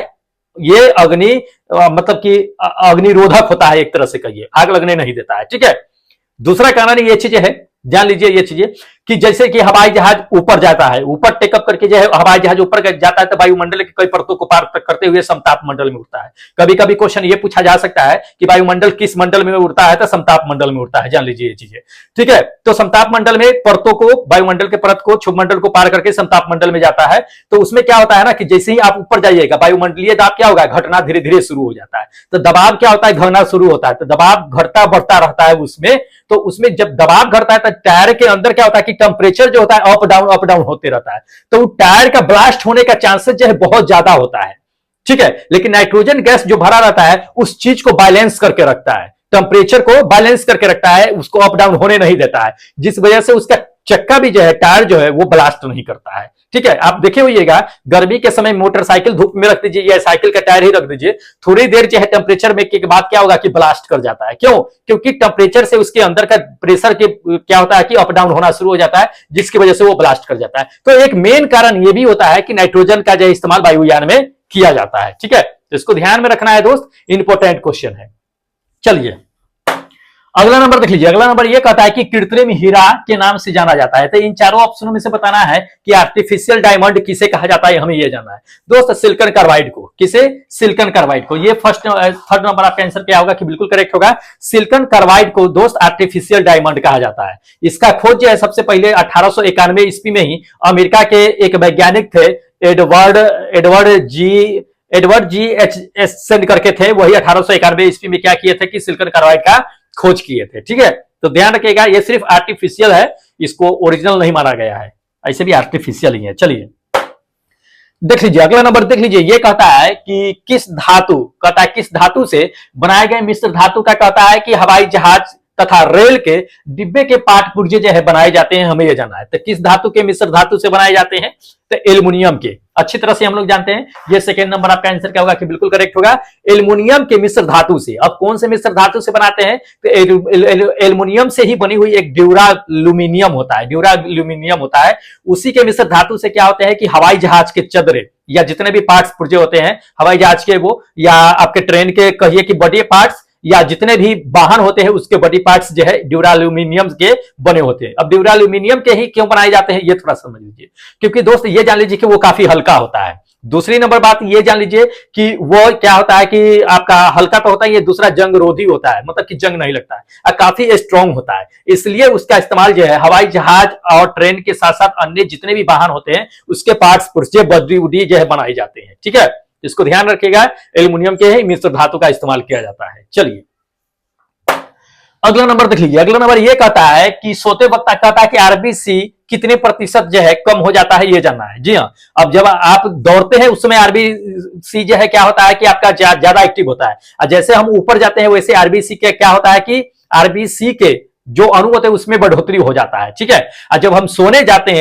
ये अग्नि मतलब कि अग्निरोधक होता है, एक तरह से कहिए, आग लगने नहीं देता है। ठीक है, दूसरा कारण ये चीजें है, जान लीजिए ये चीजें कि जैसे कि हवाई जहाज ऊपर जाता है, ऊपर टेकअप करके जो है हवाई जहाज ऊपर जाता है तो वायुमंडल की कई परतों को पार करते हुए समताप मंडल में उड़ता है। कभी कभी क्वेश्चन ये पूछा जा सकता है कि वायुमंडल किस मंडल में उड़ता है, तो समताप मंडल में उड़ता है, जान लीजिए ये चीजें। ठीक है, तो समताप मंडल में परतों को, वायुमंडल के परत को, क्षुभमंडल को पार करके समताप मंडल में जाता है। तो उसमें क्या होता है ना कि जैसे ही आप ऊपर जाइएगा वायुमंडलीय दाब क्या होगा, घटना धीरे धीरे शुरू हो जाता है। तो दबाव क्या होता है, घटना शुरू होता है, तो दबाव घटता बढ़ता रहता है उसमें। तो उसमें जब दबाव घटता है तो टायर के अंदर क्या होता है कि टेम्परेचर जो होता है अप डाउन होते रहता है, तो टायर का ब्लास्ट होने का चांसेस जो है बहुत ज्यादा होता है। ठीक है, लेकिन नाइट्रोजन गैस जो भरा रहता है उस चीज को बैलेंस करके रखता है, टेम्परेचर को बैलेंस करके रखता है, उसको अप डाउन होने नहीं देता है, जिस वजह से उसका चक्का भी जो है, टायर जो है वो ब्लास्ट नहीं करता है। ठीक है, आप देखे होइएगा गर्मी के समय मोटरसाइकिल धूप में रख दीजिए या साइकिल का टायर ही रख दीजिए, थोड़ी देर जो है टेम्परेचर में के बाद क्या होगा कि ब्लास्ट कर जाता है। क्यों, क्योंकि टेम्परेचर से उसके अंदर का प्रेशर के क्या होता है कि अप डाउन होना शुरू हो जाता है, जिसकी वजह से वो ब्लास्ट कर जाता है। तो एक मेन कारण ये भी होता है कि नाइट्रोजन का जो इस्तेमाल वायुयान में किया जाता है। ठीक है, तो इसको ध्यान में रखना है दोस्त, इंपॉर्टेंट क्वेश्चन है। चलिए अगला नंबर देख लीजिए। अगला नंबर ये कहता है कि कृत्रिम हीरा के नाम से जाना जाता है। तो इन चारों ऑप्शनों में से बताना है कि आर्टिफिशियल डायमंड किसे कहा जाता है, हमें ये जानना है दोस्त। सिलिकॉन कार्बाइड को, किसे, सिलिकॉन कार्बाइड को। ये थर्ड नंबर आपका आंसर क्या होगा कि बिल्कुल करेक्ट होगा। सिलिकॉन कार्बाइड को दोस्त आर्टिफिशियल डायमंड कहा जाता है। इसका खोज जो है सबसे पहले 1891 ईस्वी में ही अमेरिका के एक वैज्ञानिक थे, एडवर्ड जी एच करके थे, वही 1891 ईस्वी में क्या किए थे कि सिलिकॉन कार्बाइड का खोज किए थे। ठीक है, तो ध्यान रखिएगा ये सिर्फ आर्टिफिशियल है, इसको ओरिजिनल नहीं माना गया है, ऐसे भी आर्टिफिशियल ही है। चलिए देख लीजिए अगला नंबर देख लीजिए। ये कहता है कि किस धातु, कहता है किस धातु से बनाए गए मिश्र धातु का कहता है कि हवाई जहाज तथा रेल के डिब्बे के पार्ट पुर्जे जो है बनाए जाते हैं, हमें यह जानना है। तो किस धातु के मिश्र धातु से बनाए जाते हैं, तो एल्युमिनियम के। अच्छी तरह से हम लोग जानते हैं, ये सेकंड नंबर आपका आंसर क्या होगा कि बिल्कुल करेक्ट होगा, एल्युमिनियम के मिश्र धातु से। अब कौन से मिश्र धातु से बनाते हैं, तो एल्युमिनियम से ही बनी हुई एक ड्यूराल्यूमिनियम होता है, ड्यूराल्यूमिनियम होता है, उसी के मिश्र धातु से क्या होते हैं कि हवाई जहाज के चदरे या जितने भी पार्ट्स पुर्जे होते हैं हवाई जहाज के, वो या आपके ट्रेन के कहिए कि बॉडी पार्ट्स, या जितने भी वाहन होते हैं उसके बॉडी पार्ट्स जो है ड्यूराल्यूमिनियम के बने होते हैं। अब ड्यूराल्यूमिनियम के ही क्यों बनाए जाते हैं ये थोड़ा समझ लीजिए, क्योंकि दोस्त ये जान लीजिए कि वो काफी हल्का होता है। दूसरी नंबर बात ये जान लीजिए कि वो क्या होता है कि आपका हल्का तो होता है, ये दूसरा जंग रोधी होता है, मतलब कि जंग नहीं लगता है, और काफी स्ट्रांग होता है, इसलिए उसका इस्तेमाल जो है हवाई जहाज और ट्रेन के साथ साथ अन्य जितने भी वाहन होते हैं उसके पार्ट्स पुर्जे बॉडी वुडी जो है बनाए जाते हैं। ठीक है, इसको ध्यान रखिएगा, एल्युमिनियम के ही मिश्र धातु का इस्तेमाल किया जाता है। चलिए अगला नंबर देख लीजिए। अगला नंबर ये कहता है कि सोते वक्त कहता है कि आरबीसी कितने प्रतिशत जो है कम हो जाता है, ये जानना है। जी हाँ, अब जब आप दौड़ते हैं उस समय आरबीसी जो है क्या होता है कि आपका ज्यादा एक्टिव होता है, और जैसे हम ऊपर जाते हैं वैसे आरबीसी के क्या होता है कि आरबीसी के जो अणु होते हैं उसमें बढ़ोतरी हो जाता है। ठीक है, और जब हम सोने जाते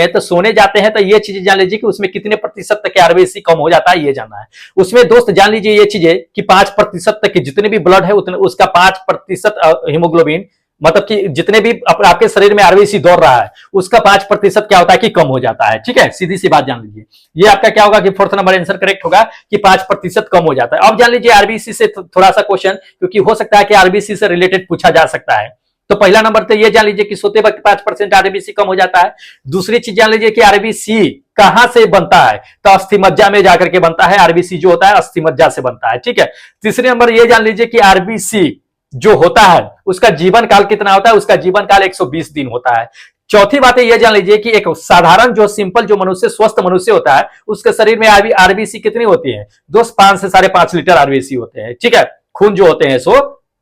हैं तो ये चीजें जान लीजिए कि उसमें कितने प्रतिशत तक आरबीसी कम हो जाता है, ये जानना है। उसमें दोस्त जान लीजिए ये चीजें कि 5% तक के जितने भी ब्लड है उतने उसका 5% हीमोग्लोबिन मतलब कि जितने भी आपके शरीर में आरबीसी दौड़ रहा है उसका 5% क्या होता है कि कम हो जाता है। ठीक है, सीधी सी बात जान लीजिए। ये आपका क्या होगा कि फोर्थ नंबर आंसर करेक्ट होगा कि 5% कम हो जाता है। अब जान लीजिए आरबीसी से थोड़ा सा क्वेश्चन, क्योंकि हो सकता है कि आरबीसी से रिलेटेड पूछा जा सकता है। तो पहला नंबर तो ये जान लीजिए कि सोते वक्त 5% आरबीसी कम हो जाता है। दूसरी चीज जान लीजिए कि आरबीसी कहां से बनता है, तो अस्थि मज्जा में जाकर के बनता है। आरबीसी जो होता है अस्थि मज्जा से बनता है। ठीक है, तीसरे नंबर ये जान लीजिए कि आरबीसी जो होता है उसका जीवन काल कितना होता है, उसका जीवन काल 120 दिन होता है। चौथी बात है ये जान लीजिए कि एक साधारण जो सिंपल जो मनुष्य स्वस्थ मनुष्य होता है उसके शरीर में आरबीसी कितनी होती है दोस्त, 5 से 5.5 लीटर आरबीसी होते हैं। ठीक है, खून जो होते हैं सो,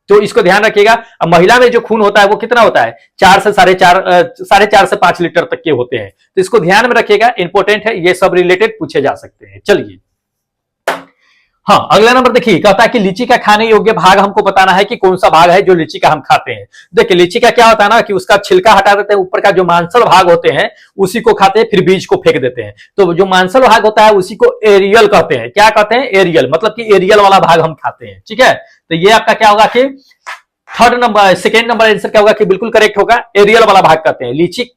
तो इसको ध्यान रखिएगा। अब महिला में जो खून होता है वो कितना होता है, 4 से 4.5 से 5 लीटर तक के होते हैं। तो इसको ध्यान में रखिएगा, इंपॉर्टेंट है, ये सब रिलेटेड पूछे जा सकते हैं। चलिए हाँ, अगला नंबर देखिए, कहता है कि लीची का खाने योग्य भाग हमको बताना है कि कौन सा भाग है जो लीची का हम खाते हैं। देखिए लीची का क्या होता है ना कि उसका छिलका हटा देते हैं, ऊपर का जो मांसल भाग होते हैं उसी को खाते हैं, फिर बीज को फेंक देते हैं। तो जो मांसल भाग होता है उसी को एरियल कहते हैं। क्या कहते हैं, एरियल, मतलब कि एरियल वाला भाग हम खाते हैं। ठीक है, तो ये आपका क्या होगा कि सेकेंड नंबर आंसर क्या होगा कि बिल्कुल करेक्ट होगा, एरियल वाला भाग कहते हैं। लीची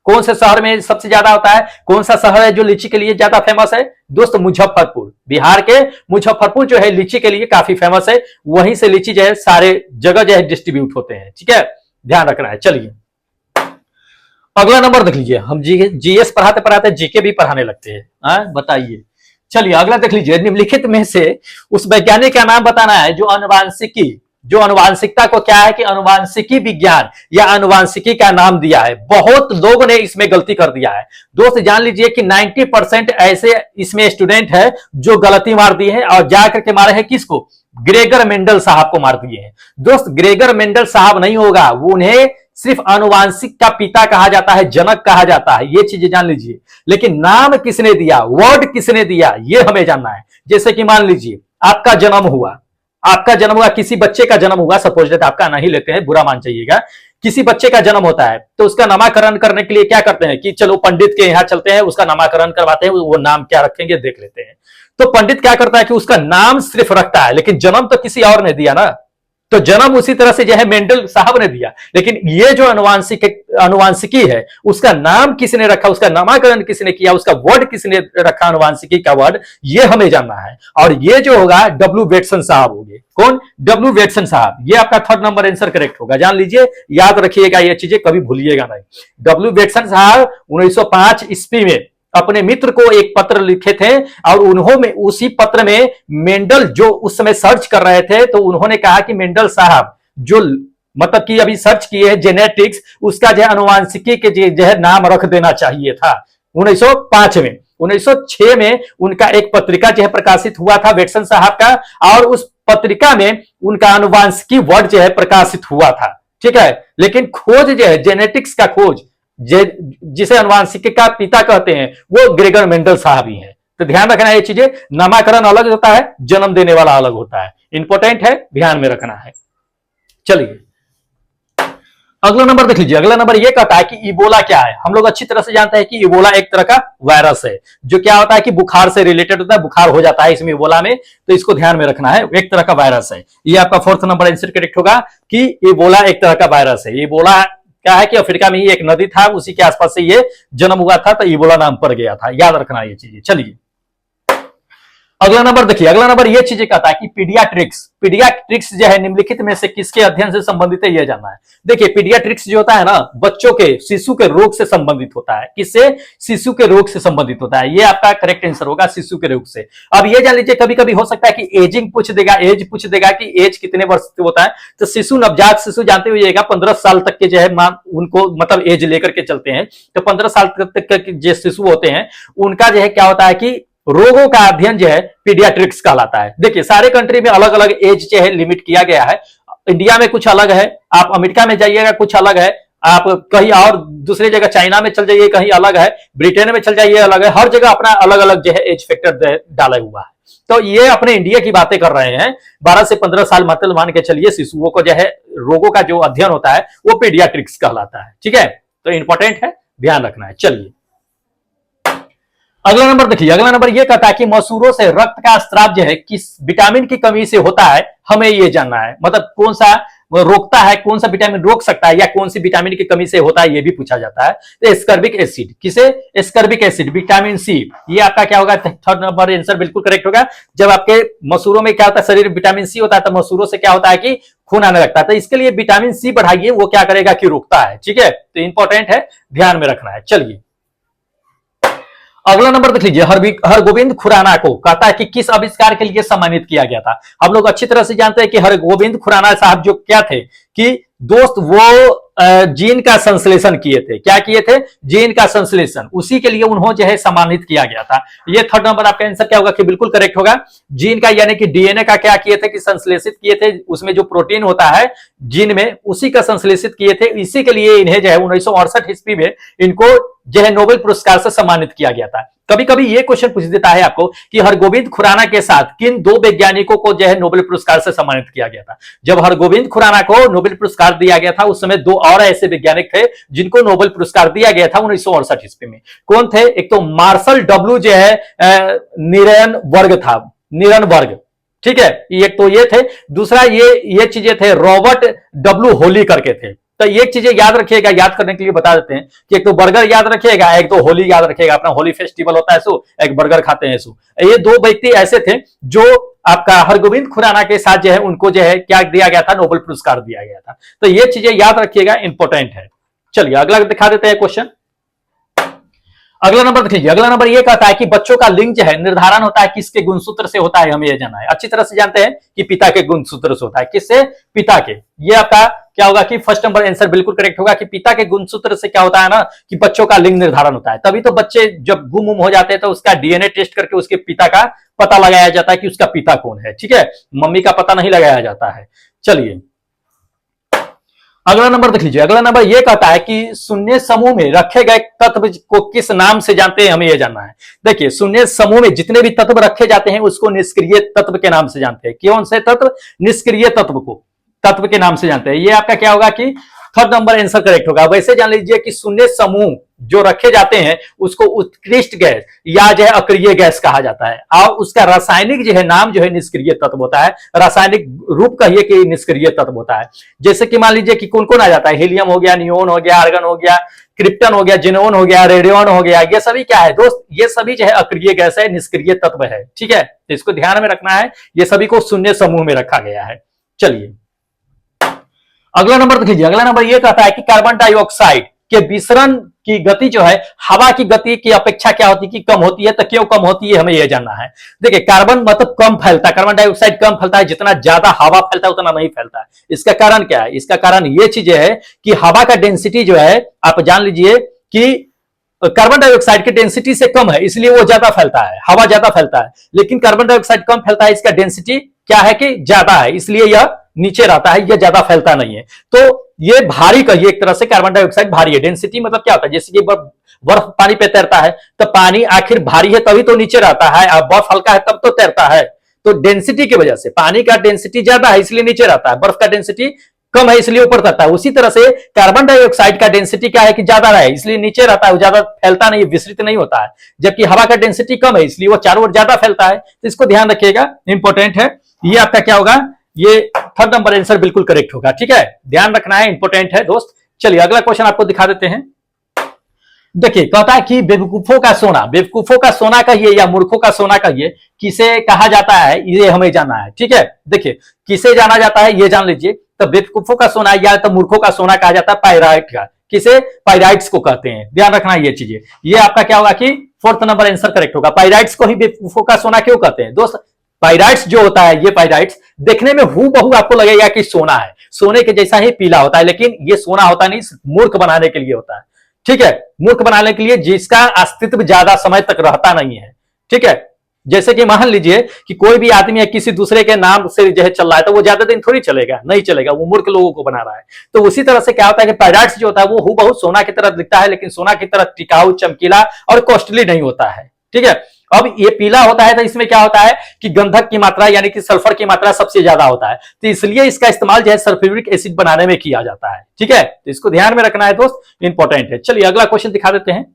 कौन से शहर में सबसे ज्यादा होता है, कौन सा शहर है जो लीची के लिए ज्यादा फेमस है दोस्त, मुजफ्फरपुर। बिहार के मुजफ्फरपुर जो है लीची के लिए काफी फेमस है, वहीं से लीची जो है सारे जगह जो है डिस्ट्रीब्यूट होते हैं। ठीक है, ध्यान रखना है। चलिए अगला नंबर देख लीजिए, हम जीएस पढ़ाते पढ़ाते जीके भी पढ़ाने लगते हैं, बताइए। चलिए अगला देख लीजिए, निम्नलिखित में से उस वैज्ञानिक का नाम बताना है जो अनुवांशिकी, जो अनुवांशिकता को क्या है कि अनुवांशिकी विज्ञान या अनुवांशिकी का नाम दिया है। बहुत लोगों ने इसमें गलती कर दिया है दोस्त, जान लीजिए कि 90% ऐसे इसमें स्टूडेंट है जो गलती मार दी है और जाकर के मारे हैं किसको, ग्रेगर मेंडल साहब को मार दिए हैं दोस्त। ग्रेगर मेंडल साहब नहीं होगा, वो उन्हें सिर्फ अनुवांशिक का पिता कहा जाता है, जनक कहा जाता है, ये चीजें जान लीजिए। लेकिन नाम किसने दिया, वर्ड किसने दिया, ये हमें जानना है। जैसे कि मान लीजिए आपका जन्म हुआ, किसी बच्चे का जन्म हुआ, सपोज दैट आपका नहीं लेते हैं, बुरा मान जाइएगा, किसी बच्चे का जन्म होता है तो उसका नामकरण करने के लिए क्या करते हैं कि चलो पंडित के यहाँ चलते हैं, उसका नामकरण करवाते हैं, वो नाम क्या रखेंगे देख लेते हैं। तो पंडित क्या करता है कि उसका नाम सिर्फ रखता है, लेकिन जन्म तो किसी और ने दिया ना, तो जन्म उसी तरह से जो है मेंडल साहब ने दिया। लेकिन ये जो अनुवांशिकी है उसका नाम किसने रखा, उसका नामकरण किसने किया, उसका वर्ड किसने रखा अनुवांशिकी का वर्ड, ये हमें जानना है। और ये जो होगा डब्ल्यू वेटसन साहब होंगे। कौन, डब्ल्यू वेटसन साहब। ये आपका थर्ड नंबर आंसर करेक्ट होगा, जान लीजिए, याद रखिएगा, ये चीजें कभी भूलिएगा नहीं। डब्ल्यू वेटसन साहब 1905 ईस्वी में अपने मित्र को एक पत्र लिखे थे और उन्होंने उसी पत्र में मेंडल जो उस समय सर्च कर रहे थे, तो उन्होंने कहा कि मेंडल साहब जो मतलब कि अभी सर्च किए हैं जेनेटिक्स, उसका जो है अनुवांशिकी के जो है नाम रख देना चाहिए था 1905 में। 1906 में उनका एक पत्रिका जो है प्रकाशित हुआ था वेटसन साहब का, और उस पत्रिका में उनका अनुवांशिकी वर्ड जो है प्रकाशित हुआ था। ठीक है, लेकिन खोज जो है जेनेटिक्स का खोज जिसे अनुवांशिकी का पिता कहते हैं वो ग्रेगर मेंडल साहब ही हैं। तो ध्यान रखना है, ये चीजें, नामकरण अलग होता है, जन्म देने वाला अलग होता है, इंपॉर्टेंट है, ध्यान में रखना है। चलिए अगला नंबर देख लीजिए, अगला नंबर ये कहता है कि इबोला क्या है। हम लोग अच्छी तरह से जानते हैं कि इबोला एक तरह का वायरस है जो क्या होता है कि बुखार से रिलेटेड होता है, बुखार हो जाता है इसमें इबोला में, तो इसको ध्यान में रखना है, एक तरह का वायरस है। ये आपका फोर्थ नंबर आंसर करेक्ट होगा कि इबोला एक तरह का वायरस है। इबोला क्या है कि अफ्रीका में ही एक नदी था, उसी के आसपास से ये जन्म हुआ था, तो इबोला नाम पड़ गया था, याद रखना ये चीजें। चलिए अगला नंबर देखिए, अगला नंबर ये चीजें कहता है कि पीडियाट्रिक्स जो है निम्नलिखित में से किसके अध्ययन से संबंधित है, यह जानना है। देखिए पीडियाट्रिक्स जो होता है ना, बच्चों के, शिशु के रोग से संबंधित होता है। किससे, शिशु के रोग से संबंधित होता है। ये आपका करेक्ट आंसर होगा, शिशु के रोग से। अब ये जान लीजिए, कभी कभी हो सकता है कि एजिंग पूछ देगा, एज पूछ देगा कि एज कितने वर्ष होता है, तो शिशु, नवजात शिशु जानते हुए 15 साल तक के जो है उनको मतलब एज लेकर के चलते हैं, तो 15 साल तक के जो शिशु होते हैं उनका जो है क्या होता है कि रोगों का अध्ययन जो है पीडियाट्रिक्स कहलाता है। देखिए सारे कंट्री में अलग अलग एज जो है लिमिट किया गया है, इंडिया में कुछ अलग है, आप अमेरिका में जाइएगा कुछ अलग है, आप कहीं और दूसरी जगह चाइना में चल जाइए कहीं अलग है, ब्रिटेन में चल जाइए अलग है, हर जगह अपना अलग अलग जो है एज फैक्टर डाला हुआ है। तो ये अपने इंडिया की बातें कर रहे हैं, 12 से 15 साल मतलब मान के चलिए शिशुओं को जो है रोगों का जो अध्ययन होता है वो पीडियाट्रिक्स कहलाता है। ठीक है, तो इंपॉर्टेंट है, ध्यान रखना है। चलिए अगला नंबर देखिए, अगला नंबर यह कहता है कि मसूरों से रक्त का स्राव जो है किस विटामिन की कमी से होता है, हमें यह जानना है। मतलब कौन सा वो रोकता है, कौन सा विटामिन रोक सकता है, या कौन सी विटामिन की कमी से होता है, ये भी पूछा जाता है। तो एस्कर्बिक एसिड, किसे? एस्कर्बिक एसिड, विटामिन सी, ये आपका क्या होगा? थर्ड नंबर आंसर बिल्कुल करेक्ट होगा। जब आपके मसूरों में क्या होता है, शरीर में विटामिन सी होता है, तो मसूरों से क्या होता है कि खून आने लगता है, तो इसके लिए विटामिन सी बढ़ाइए, वो क्या करेगा कि रोकता है। ठीक है, तो इंपॉर्टेंट है, ध्यान में रखना है। चलिए अगला नंबर देख लीजिए, हरगोविंद खुराना को कहता है कि किस आविष्कार के लिए सम्मानित किया गया था। हम लोग अच्छी तरह से जानते हैं कि हरगोविंद खुराना साहब जो क्या थे कि दोस्त, वो जीन का संश्लेषण किए थे। क्या किए थे? जीन का संश्लेषण, उसी के लिए उन्होंने जो है सम्मानित किया गया था। ये थर्ड नंबर आपका आंसर क्या होगा कि बिल्कुल करेक्ट होगा। जीन का यानी कि डीएनए का क्या किए थे कि संश्लेषित किए थे, उसमें जो प्रोटीन होता है जीन में, उसी का संश्लेषित किए थे। इसी के लिए इन्हें जो है 1968 ईस्वी में इनको जो है नोबेल पुरस्कार से सम्मानित किया गया था। कभी कभी ये क्वेश्चन पूछ देता है आपको कि हरगोविंद खुराना के साथ किन दो वैज्ञानिकों को जो है नोबेल पुरस्कार से सम्मानित किया गया था। जब हरगोविंद खुराना को नोबेल पुरस्कार दिया गया था, उस समय दो और ऐसे वैज्ञानिक थे जिनको नोबेल पुरस्कार दिया गया था 1968 ईस्वी में। कौन थे? एक तो मार्शल डब्ल्यू जो है निरनबर्ग था, निरनबर्ग। ठीक है, एक तो ये थे। दूसरा ये चीजें थे, रॉबर्ट डब्ल्यू होली करके थे। तो ये चीजें याद रखिएगा, याद करने के लिए बता देते हैं कि एक तो बर्गर याद रखिएगा, एक तो होली याद रखिएगा। अपना होली फेस्टिवल होता है सो, एक बर्गर खाते हैं सो। ये दो व्यक्ति ऐसे थे जो आपका हरगोविंद खुराना के साथ जो है उनको जो है क्या दिया गया था? नोबेल पुरस्कार दिया गया था। तो ये चीजें याद रखिएगा, इंपॉर्टेंट है। चलिए अगला दिखा देते हैं क्वेश्चन। अगला नंबर देख लीजिए, अगला नंबर ये कहता है कि बच्चों का लिंग जो है निर्धारण होता है किसके गुणसूत्र से होता है, हमें यह जानना है। अच्छी तरह से जानते हैं कि पिता के गुणसूत्र से होता है। किससे? पिता के। ये आपका क्या होगा कि फर्स्ट नंबर आंसर बिल्कुल करेक्ट होगा कि पिता के गुणसूत्र से क्या होता है ना कि बच्चों का लिंग निर्धारण होता है। तभी तो बच्चे जब गुम हो जाते हैं तो उसका डीएनए टेस्ट करके उसके पिता का पता लगाया जाता है कि उसका पिता कौन है। ठीक है, मम्मी का पता नहीं लगाया जाता है। चलिए अगला नंबर देख लीजिए, अगला नंबर यह कहता है कि शून्य समूह में रखे गए तत्व को किस नाम से जानते हैं, हमें यह जानना है। देखिए शून्य समूह में जितने भी तत्व रखे जाते हैं उसको निष्क्रिय तत्व के नाम से जानते हैं। कौन से तत्व? निष्क्रिय तत्व को तत्व के नाम से जानते हैं। ये आपका क्या होगा कि थर्ड नंबर आंसर करेक्ट होगा। वैसे जान लीजिए कि शून्य समूह जो रखे जाते हैं उसको उत्कृष्ट गैस या जो है अक्रिय गैस कहा जाता है, और उसका रासायनिक जो है नाम जो है निष्क्रिय तत्व होता है। रासायनिक रूप कहिए कि निष्क्रिय तत्व होता है। जैसे कि मान लीजिए कि कौन कौन आ जाता है, हीलियम हो गया, नियोन हो गया, आर्गन हो गया, क्रिप्टन हो गया, जिनोन हो गया, रेडियन हो गया। ये सभी क्या है दोस्त? ये सभी जो है अक्रिय गैस है, निष्क्रिय तत्व है। ठीक है, तो इसको ध्यान में रखना है, ये सभी को शून्य समूह में रखा गया है। चलिए अगला नंबर देख लीजिए, अगला नंबर यह कहता है कि कार्बन डाइऑक्साइड के विसरण की गति जो है हवा की गति की अपेक्षा क्या होती है कि कम होती है। तो क्यों कम होती है, हमें यह जानना है। देखिए कार्बन मतलब कम फैलता है, कार्बन डाइऑक्साइड कम फैलता है, जितना ज्यादा हवा फैलता है उतना नहीं फैलता है। इसका कारण क्या है? इसका कारण ये चीजें है कि हवा का डेंसिटी जो है, आप जान लीजिए कि कार्बन डाइऑक्साइड की डेंसिटी से कम है, इसलिए वो ज्यादा फैलता है, हवा ज्यादा फैलता है। लेकिन कार्बन डाइऑक्साइड कम फैलता है, इसका डेंसिटी क्या है कि ज्यादा है, इसलिए यह नीचे रहता है, यह ज्यादा फैलता नहीं है। तो ये भारी कहिए, एक तरह से कार्बन डाइऑक्साइड भारी है। डेंसिटी मतलब क्या होता है? जैसे कि बर्फ पानी पे तैरता है तो पानी आखिर भारी है तभी तो नीचे रहता है, और बर्फ हल्का है तब तो तैरता है। तो डेंसिटी की वजह से पानी का डेंसिटी ज्यादा है इसलिए नीचे रहता है, बर्फ का डेंसिटी कम है इसलिए ऊपर रहता है। उसी तरह से कार्बन डाइऑक्साइड का डेंसिटी क्या है कि ज्यादा है इसलिए नीचे रहता है, वो ज्यादा फैलता नहीं, विस्तृत नहीं होता है। जबकि हवा का डेंसिटी कम है इसलिए वो चारों ओर ज्यादा फैलता है। तो इसको ध्यान रखिएगा, इंपॉर्टेंट है। ये आपका क्या होगा? ये थर्ड नंबर आंसर बिल्कुल करेक्ट होगा। ठीक है, ध्यान रखना है, इंपॉर्टेंट है दोस्त। चलिए अगला क्वेश्चन आपको दिखा देते हैं। देखिए कहता है कि बेवकूफों का सोना, बेवकूफों का सोना कहिए या मूर्खों का सोना कहिए, किसे कहा जाता है, ये हमें जानना है। ठीक है, देखिए किसे जाना जाता है ये जान लीजिए। तो बेवकूफों का सोना या तो मूर्खों का सोना कहा जाता है पायराइट का। किसे? पायराइट्स को कहते हैं। ध्यान रखना है ये चीजें। ये आपका क्या होगा कि फोर्थ नंबर आंसर करेक्ट होगा। पायराइट्स को ही बेवकूफों का सोना क्यों कहते हैं दोस्त? पायराइट्स जो होता है, ये पायराइट्स देखने में हूबहू आपको लगेगा कि सोना है, सोने के जैसा ही पीला होता है, लेकिन ये सोना होता नहीं, मूर्ख बनाने के लिए होता है। ठीक है, मूर्ख बनाने के लिए जिसका अस्तित्व ज्यादा समय तक रहता नहीं है। ठीक है, जैसे कि मान लीजिए कि कोई भी आदमी है किसी दूसरे के नाम से जो है चल रहा है तो वो ज्यादा दिन थोड़ी चलेगा, नहीं चलेगा, वो मूर्ख लोगों को बना रहा है। तो उसी तरह से क्या होता है कि पायराइट्स जो होता है वो हूबहू सोना की तरह दिखता है, लेकिन सोना की तरह टिकाऊ, चमकीला और कॉस्टली नहीं होता है। ठीक है, अब ये पीला होता है तो इसमें क्या होता है कि गंधक की मात्रा यानी कि सल्फर की मात्रा सबसे ज्यादा होता है, तो इसलिए इसका इस्तेमाल जो है सल्फ्यूरिक एसिड बनाने में किया जाता है। ठीक है, तो इसको ध्यान में रखना है दोस्त, इंपॉर्टेंट है। चलिए अगला क्वेश्चन दिखा देते हैं।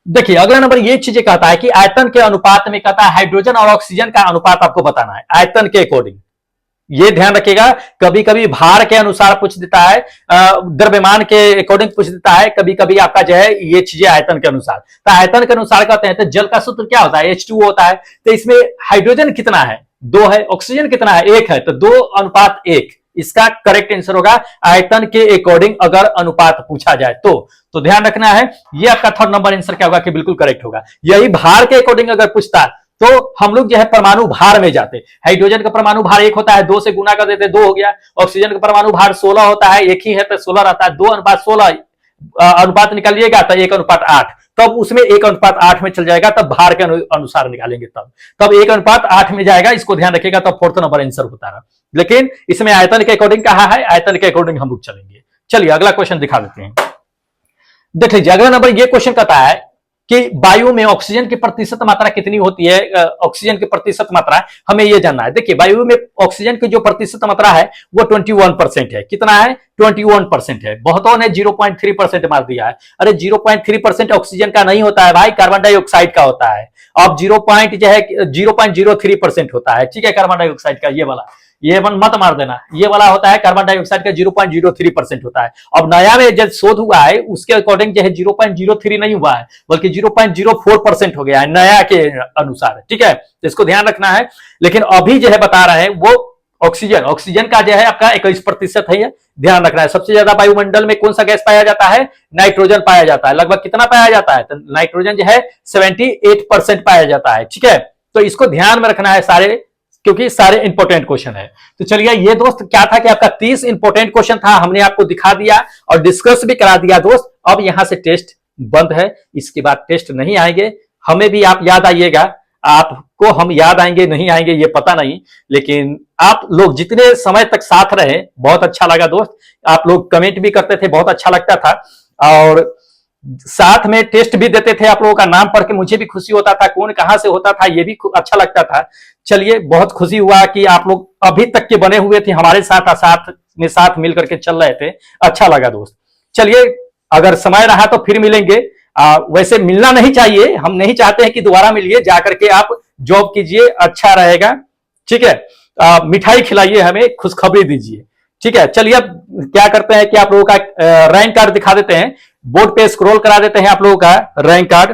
देखिए अगला नंबर ये चीजें कहता है कि आयतन के अनुपात में कहता है हाइड्रोजन और ऑक्सीजन का अनुपात आपको बताना है, आयतन के अकॉर्डिंग। ये ध्यान रखिएगा। कभी कभी भार के अनुसार पूछ देता है, द्रव्यमान के अकॉर्डिंग पूछ देता है, कभी कभी आपका जो है ये चीजें आयतन के अनुसार। तो आयतन के अनुसार कहते हैं तो जल का सूत्र क्या होता है, H2O होता है। तो इसमें हाइड्रोजन कितना है, 2 है, ऑक्सीजन कितना है, 1 है, तो 2:1 इसका करेक्ट आंसर होगा आयतन के अकॉर्डिंग अगर अनुपात पूछा जाए तो ध्यान रखना है। ये आपका थर्ड नंबर आंसर क्या होगा कि बिल्कुल करेक्ट होगा। यही भार के अकॉर्डिंग अगर पूछता तो हम लोग जो है परमाणु भार में जाते। हाइड्रोजन का परमाणु भार 1 होता है, 2 से गुना कर देते 2 हो गया। ऑक्सीजन का परमाणु भार 16 होता है, 1 ही है तो 16 रहता है। 2:16 अनुपात निकालिएगा तो 1:8, तब उसमें 1:8 में चल जाएगा, तब भार के अनुसार निकालेंगे तब 1:8 में जाएगा। इसको ध्यान रखिएगा, तब फोर्थ नंबर आंसर होता रहा। लेकिन इसमें आयतन के अकॉर्डिंग कहा है, आयतन के अकॉर्डिंग हम लोग चलेंगे। चलिए अगला क्वेश्चन दिखा देते हैं। देख लीजिए अगला नंबर ये क्वेश्चन कहता है कि वायु में ऑक्सीजन की प्रतिशत मात्रा कितनी होती है। ऑक्सीजन की प्रतिशत मात्रा हमें यह जानना है। देखिए वायु में ऑक्सीजन की जो प्रतिशत मात्रा है वो 21% है। कितना है, 21% है। बहुतों ने 0.3% मार दिया है। अरे 0.3% ऑक्सीजन का नहीं होता है भाई, कार्बन डाइऑक्साइड का होता है। अब 0.03% होता है, ठीक है, कार्बन डाइऑक्साइड का। ये मत मार देना, ये वाला होता है कार्बन डाइऑक्साइड का 0.03% होता है। अब नया में जब शोध हुआ है उसके अकॉर्डिंग जो है 0.03 नहीं हुआ है बल्कि 0.04% हो गया है नया के अनुसार, ठीक है, तो इसको ध्यान रखना है। लेकिन अभी जो है बता रहे हैं वो ऑक्सीजन का जो है आपका 21% है, ध्यान रखना है। सबसे ज्यादा वायुमंडल में कौन सा गैस पाया जाता है, नाइट्रोजन पाया जाता है। लगभग कितना पाया जाता है, तो नाइट्रोजन जो है 78% पाया जाता है, ठीक है। तो इसको ध्यान में रखना है सारे, क्योंकि सारे इंपॉर्टेंट क्वेश्चन है। तो चलिए ये दोस्त क्या था कि आपका 30 इंपॉर्टेंट क्वेश्चन था, हमने आपको दिखा दिया और डिस्कस भी करा दिया दोस्त। अब यहां से टेस्ट बंद है, इसके बाद टेस्ट नहीं आएंगे। हमें भी आप याद आइएगा, आपको हम याद आएंगे नहीं आएंगे ये पता नहीं, लेकिन आप लोग जितने समय तक साथ रहे बहुत अच्छा लगा दोस्त। आप लोग कमेंट भी करते थे, बहुत अच्छा लगता था, और साथ में टेस्ट भी देते थे। आप लोगों का नाम पढ़ के मुझे भी खुशी होता था, कौन कहां से होता था ये भी अच्छा लगता था। चलिए बहुत खुशी हुआ कि आप लोग अभी तक के बने हुए थे हमारे साथ मिल करके चल रहे थे, अच्छा लगा दोस्त। चलिए अगर समय रहा तो फिर मिलेंगे। वैसे मिलना नहीं चाहिए, हम नहीं चाहते हैं कि दोबारा मिलिए, जाकर के आप जॉब कीजिए, अच्छा रहेगा, ठीक है। मिठाई खिलाइए, हमें खुशखबरी दीजिए, ठीक है। चलिए अब क्या करते हैं कि आप लोगों का रैंक कार्ड दिखा देते हैं, बोर्ड पे स्क्रॉल करा देते हैं आप लोगों का रैंक कार्ड।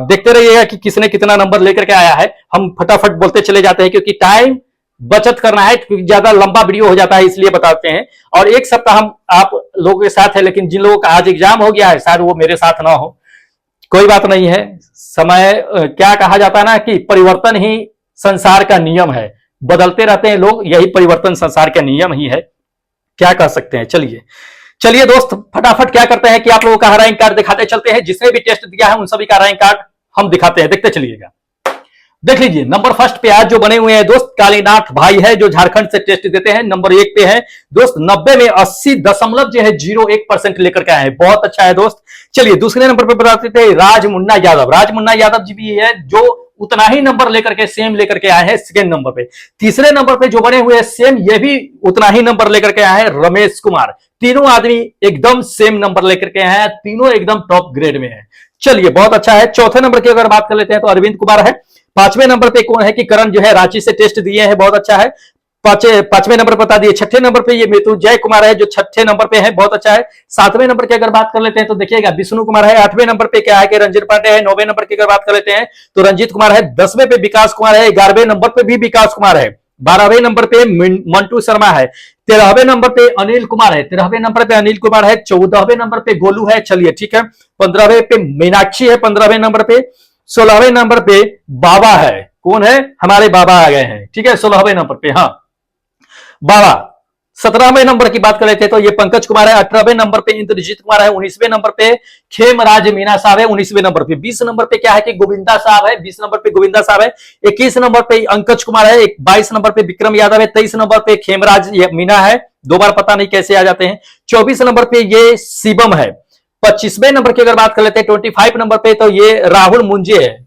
देखते रहिएगा कि किसने कितना नंबर लेकर के आया है। हम फटाफट बोलते चले जाते हैं क्योंकि टाइम बचत करना है, क्योंकि ज्यादा लंबा वीडियो हो जाता है इसलिए बताते हैं। और एक सप्ताह हम आप लोगों के साथ है, लेकिन जिन लोगों का आज एग्जाम हो गया है शायद वो मेरे साथ ना हो, कोई बात नहीं है। समय क्या कहा जाता है ना कि परिवर्तन ही संसार का नियम है, बदलते रहते हैं लोग, यही परिवर्तन संसार का नियम ही है, क्या कह सकते हैं। चलिए दोस्त फटाफट क्या करते हैं कि आप लोगों का रैंक कार्ड दिखाते चलते हैं। जिसने भी टेस्ट दिया है उन सभी का रैंक कार्ड हम दिखाते हैं, देखते चलिएगा। देख लीजिए नंबर फर्स्ट पे आज जो बने हुए हैं दोस्त, कालीनाथ भाई है जो झारखंड से टेस्ट देते हैं। नंबर 1 पे है दोस्त, 90 में 80.01% लेकर के आए हैं, बहुत अच्छा है दोस्त। चलिए दूसरे नंबर पे बताते थे राज मुन्ना यादव जी भी है जो उतना ही नंबर लेकर के सेम लेकर के आए हैं सेकेंड नंबर पे। तीसरे नंबर पे जो बने हुए हैं सेम, ये भी उतना ही नंबर लेकर के आए हैं रमेश कुमार। तीनों आदमी एकदम सेम नंबर लेकर के आए हैं, तीनों एकदम टॉप ग्रेड में है। चलिए बहुत अच्छा है। चौथे नंबर की अगर बात कर लेते हैं तो अरविंद कुमार है। पांचवें नंबर पे कौन है कि करण जो है रांची से टेस्ट दिए हैं, बहुत अच्छा है। पांचवें नंबर बता दिए। छठे नंबर पे ये मृत्युंजय कुमार है जो छठे नंबर पे है, बहुत अच्छा है। सातवें नंबर की अगर बात कर लेते हैं तो देखिएगा विष्णु कुमार है। आठवें नंबर पे क्या है कि रंजीत पांडे है। 9वें नंबर की अगर बात कर लेते हैं तो रंजीत कुमार है। 10वें पे विकास कुमार है। 11वें नंबर पे भी विकास कुमार है। 12वें नंबर पे मंटू शर्मा है। 13वें नंबर पे अनिल कुमार है। 13वें नंबर पे अनिल कुमार है। 14वें नंबर पे गोलू है, चलिए ठीक है। 15वें पे मीनाक्षी है। 15वें नंबर पे 16वें नंबर पे बाबा है। कौन है, हमारे बाबा आ गए हैं, ठीक है, 16वें नंबर पे, हाँ बाबा। 17वें नंबर की बात कर रहे थे तो ये पंकज कुमार है। 18वें नंबर पे इंद्रजीत कुमार है। 19वें नंबर पे खेमराज मीना साहब है। 19वें नंबर पे 20 नंबर पे क्या है कि गोविंदा साहब है। 20 नंबर पे गोविंदा साहब है। 21 नंबर पे अंकज कुमार है। 22 नंबर पे विक्रम यादव है। 23 नंबर पे खेमराज मीना है, दो बार पता नहीं कैसे आ जाते हैं। 24 नंबर पे ये शिवम है। 25वें नंबर की अगर बात कर लेते हैं 25 नंबर पे तो ये राहुल मुंजे है।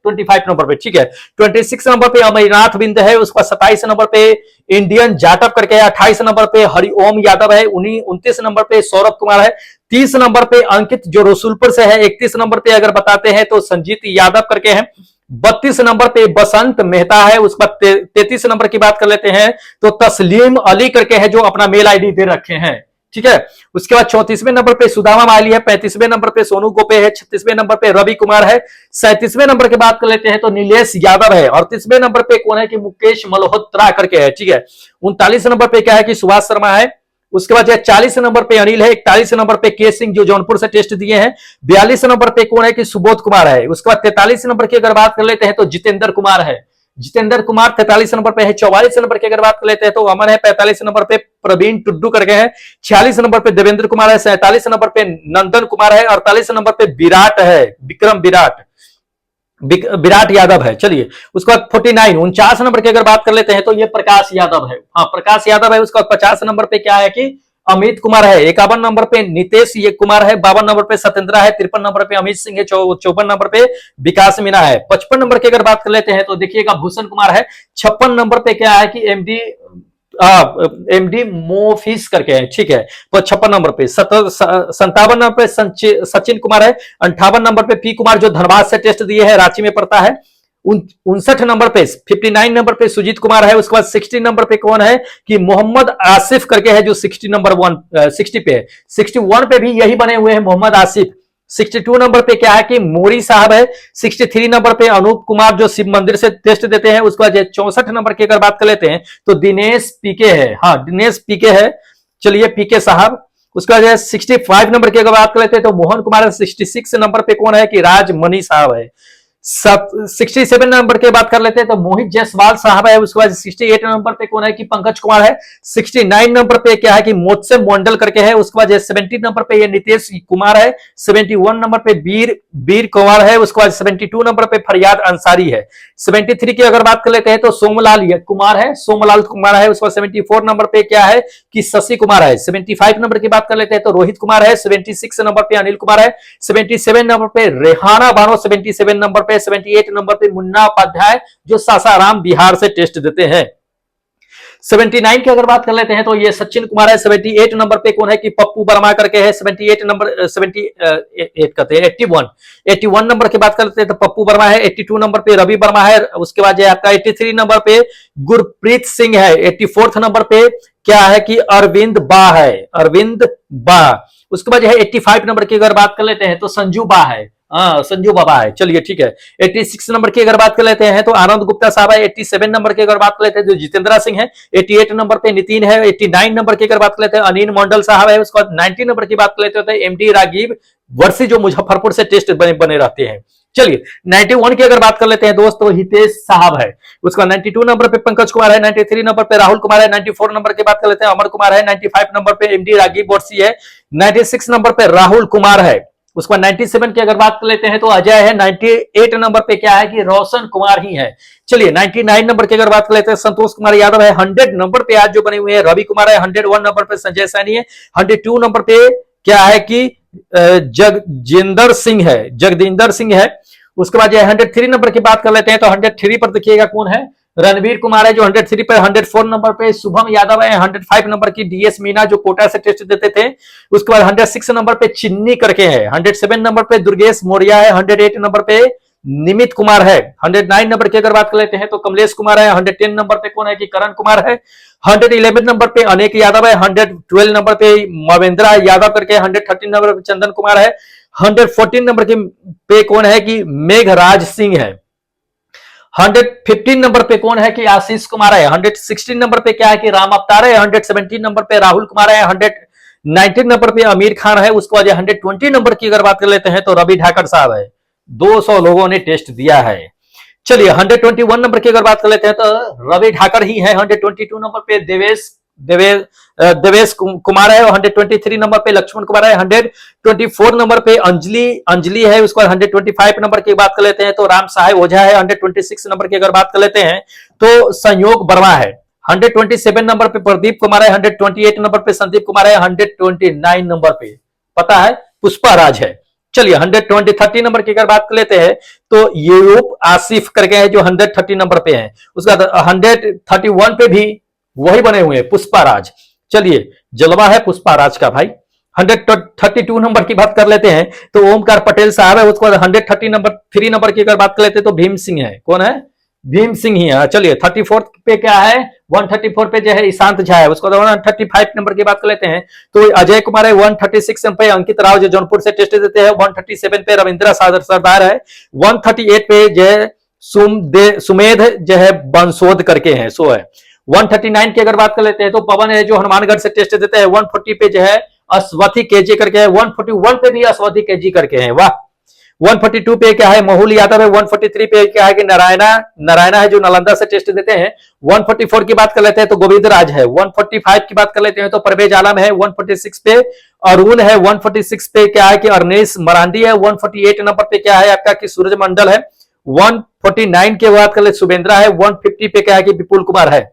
25 नंबर पे, ठीक है। 26 नंबर पे अमरनाथ बिंद है। उसका 27 नंबर पे इंडियन जाटव करके है। 28 नंबर पे हरिओम यादव है। 29 नंबर पे सौरभ कुमार है। 30 नंबर पे अंकित जो रसूलपुर से है। 31 नंबर पे अगर बताते हैं तो संजीत यादव करके है। 32 नंबर पे बसंत मेहता है। उसके बाद 33 नंबर की बात कर लेते हैं तो तस्लीम अली करके है, जो अपना मेल आईडी दे रखे हैं, ठीक है। उसके बाद 34वें नंबर पे सुदामा माली है, 35वें नंबर पे सोनू गोपे है, 36वें नंबर पे रवि कुमार है, 37वें नंबर की बात कर लेते हैं तो नीलेश यादव है, 38वें नंबर पे कौन है कि मुकेश मल्होत्रा करके है, ठीक है। 39 नंबर पे क्या है कि सुभाष शर्मा है। उसके बाद 40 नंबर पे अनिल है, 41 नंबर पे के सिंह जो जौनपुर से टेस्ट दिए हैं, 42 नंबर पे कौन है कि सुबोध कुमार है। उसके बाद 43 नंबर की अगर बात कर लेते हैं तो जितेंद्र कुमार है, जितेंद्र कुमार 43 नंबर पे है। 44 नंबर की अगर बात कर लेते हैं तो अमन है, 45 नंबर पे प्रवीण टुड्डू करके है, 46 नंबर पे देवेंद्र कुमार है, 47 नंबर पे नंदन कुमार है, 48 नंबर पे विराट है, विक्रम विराट यादव है। चलिए उसके बाद 49 नंबर की अगर बात कर लेते हैं तो ये प्रकाश यादव है, हाँ प्रकाश यादव है। उसके बाद 50 नंबर पे क्या है कि अमित कुमार है, 51 नंबर पे नितेश ये कुमार है, 52 नंबर पे सत्येंद्रा है, 53 नंबर पे अमित सिंह है, 54 नंबर पे विकास मीना है। 55 नंबर की अगर बात कर लेते हैं तो देखिएगा भूषण कुमार है। 56 नंबर पे क्या है कि एमडी मोफिस करके है, ठीक है। तो 56 नंबर पे 57 नंबर पे सचिन कुमार है, 58 नंबर पे पी कुमार जो धनबाद से टेस्ट दिए है, रांची में पड़ता है। 59 नंबर पे 59 नंबर पे सुजीत कुमार है। उसके बाद 60 नंबर पे कौन है कि मोहम्मद आसिफ करके है, जो 60 नंबर 60 पे है। 61 पे भी यही बने हुए हैं मोहम्मद आसिफ। 62 नंबर पे क्या है कि मोरी साहब है। 63 नंबर पे अनूप कुमार जो शिव मंदिर से टेस्ट देते हैं। उसके बाद 64 नंबर की अगर बात कर लेते हैं तो दिनेश पीके है, हाँ दिनेश पीके है, चलिए पीके साहब। उसके बाद 65 नंबर की अगर बात कर लेते हैं तो मोहन कुमार है। 66 नंबर पे कौन है कि राजमणि साहब है। 67 नंबर की बात कर लेते हैं तो मोहित जायसवाल साहब है। उसके बाद 68 नंबर पे कौन है कि पंकज कुमार है। 69 नंबर पे क्या है कि मोत्से मंडल करके है। उसके बाद 70 नंबर पे ये नितेश कुमार है। 71 नंबर पे वीर कुमार है। उसके बाद 72 नंबर पे फरियाद अंसारी है। 73 की अगर बात कर लेते हैं तो सोमलाल कुमार है, सोमलाल कुमार है। उसके बाद 74 नंबर पे क्या है कि शशि कुमार है। 75 नंबर की बात कर लेते हैं तो रोहित कुमार है। 76 नंबर पे अनिल कुमार है। 77 नंबर पे रेहाना बानो, 77 नंबर पे 78 नंबर पे मुन्ना उपाध्याय जो सासाराम बिहार से टेस्ट देते हैं। 79 की अगर बात कर लेते हैं तो ये सचिन कुमार है। 78 नंबर पे कौन है कि पप्पू वर्मा करके है। 78 नंबर 78 कहते हैं 81 नंबर की बात कर लेते हैं तो पप्पू वर्मा है। 82 नंबर पे रवि वर्मा है। उसके बाद आपका 83 नंबर पे गुरप्रीत सिंह है। 84 नंबर पे क्या है कि अरविंद बा है, अरविंद बा। उसके बाद 85 नंबर की अगर बात कर लेते हैं तो संजू बा है, हाँ संजू बाबा है, चलिए ठीक है। 86 नंबर की अगर बात कर लेते हैं तो आनंद गुप्ता साहब है। 87 नंबर की अगर बात कर लेते हैं तो जितेंद्र सिंह है। 88 नंबर पे नितिन है। 89 नंबर की अगर बात कर लेते हैं अनिल मंडल साहब है। उसके बाद 90 नंबर की बात कर लेते हैं एमडी राजीव वर्षी जो मुजफ्फरपुर से टेस्ट बने रहते हैं। चलिए 91 की अगर बात कर लेते हैं दोस्त तो हितेश साहब है। उसका 92 नंबर पे पंकज कुमार है। 93 नंबर पे राहुल कुमार है। 94 नंबर की बात कर लेते हैं अमर कुमार है। 95 नंबर पे एमडी राजीव वर्षी है। 96 नंबर पे राहुल कुमार है। उसके बाद 97 की अगर बात कर लेते हैं तो अजय है। 98 नंबर पे क्या है कि रोशन कुमार ही है। चलिए 99 नंबर की अगर बात कर लेते हैं संतोष कुमार यादव है। 100 नंबर पे आज जो बने हुए हैं रवि कुमार है। 101 नंबर पे संजय सैनी है। 102 नंबर पे क्या है कि जगजिंदर सिंह है, जगदिंदर सिंह है। उसके बाद 103 नंबर की बात कर लेते हैं तो 103 पर देखिएगा कौन है, रणवीर कुमार है जो 103 पर। 104 नंबर पे शुभम यादव है। 105 नंबर की डीएस मीना जो कोटा से टेस्ट देते थे। उसके बाद 106 नंबर पे चिन्नी करके है। 107 नंबर पे दुर्गेश मौर्य है। 108 नंबर पे निमित कुमार है। 109 नंबर की अगर बात कर लेते हैं तो कमलेश कुमार है। 110 नंबर पे कौन है कि करण कुमार है। 111 नंबर पे अनेक यादव है। 112 नंबर पे मवेंद्र यादव करके। 113 नंबर पे चंदन कुमार है। 114 नंबर के पे कौन है कि मेघराज सिंह है। 115 नंबर पे कौन है कि आशीष कुमार है। 116 नंबर पे क्या है कि राम अवतार है। 117 नंबर पे राहुल कुमार है। 119 नंबर पे आमिर खान है। उसके बाद 120 नंबर की अगर बात कर लेते हैं तो रवि ठाकर साहब है। 200 लोगों ने टेस्ट दिया है। चलिए 121 नंबर की अगर बात कर लेते हैं तो रवि ठाकर ही है। 122 नंबर पे देवेश कुमार है। 123 नंबर पे लक्ष्मण कुमार है। 124 नंबर पे अंजलि है। उसके बाद 125 नंबर की बात कर लेते हैं तो राम साहेब ओझा है। 126 नंबर की अगर बात कर लेते हैं तो संयोग वर्मा है। 127 नंबर पे प्रदीप कुमार है। 128 नंबर पे संदीप कुमार है। 129 नंबर पे पता है पुष्पा राज है। चलिए 130 नंबर की अगर बात कर लेते हैं तो यूरोप आसिफ करके है जो 130 नंबर पे है। उसके बाद 131 पे भी वही बने हुए हैं पुष्पा राज। चलिए जलवा है पुष्पा राज का भाई। 132 नंबर की बात कर लेते हैं तो ओमकार पटेल साहब है। उसके बाद 133 नंबर की अगर बात कर लेते हैं तो भीम सिंह है। कौन है? भीम सिंह ही है। चलिए 34 पे क्या है? 134 पे जो है ईशांत झा है। उसके बाद 135 नंबर की बात कर लेते हैं तो अजय कुमार है। 136 पे अंकित राव जो जौनपुर से टेस्ट देते हैं। 137 पे रविंद्र सरदार है। 138 पे जो है सुमेध जो है बंसोद करके हैं, सो है। 139 की अगर बात कर लेते हैं तो पवन है जो हनुमानगढ़ से टेस्ट देते हैं। 140 पे जो है अश्वथी केजी करके है। 141 पे भी अश्वथी केजी करके हैं, वाह। 142 पे क्या है? मोहुल यादव है। 143 पे क्या है कि नारायणा है जो नालंदा से टेस्ट देते हैं। 144 की बात कर लेते हैं तो गोविंद राज है। 145 की बात कर लेते हैं तो परवेज आलम है। 146 पे अरुण है। 146 पे क्या है कि अर्नेश मरांडी है। 148 नंबर पे क्या है आपका कि सूरज मंडल है। 149 की बात कर ले शुभेंद्रा है। 150 पे क्या है कि विपुल कुमार है।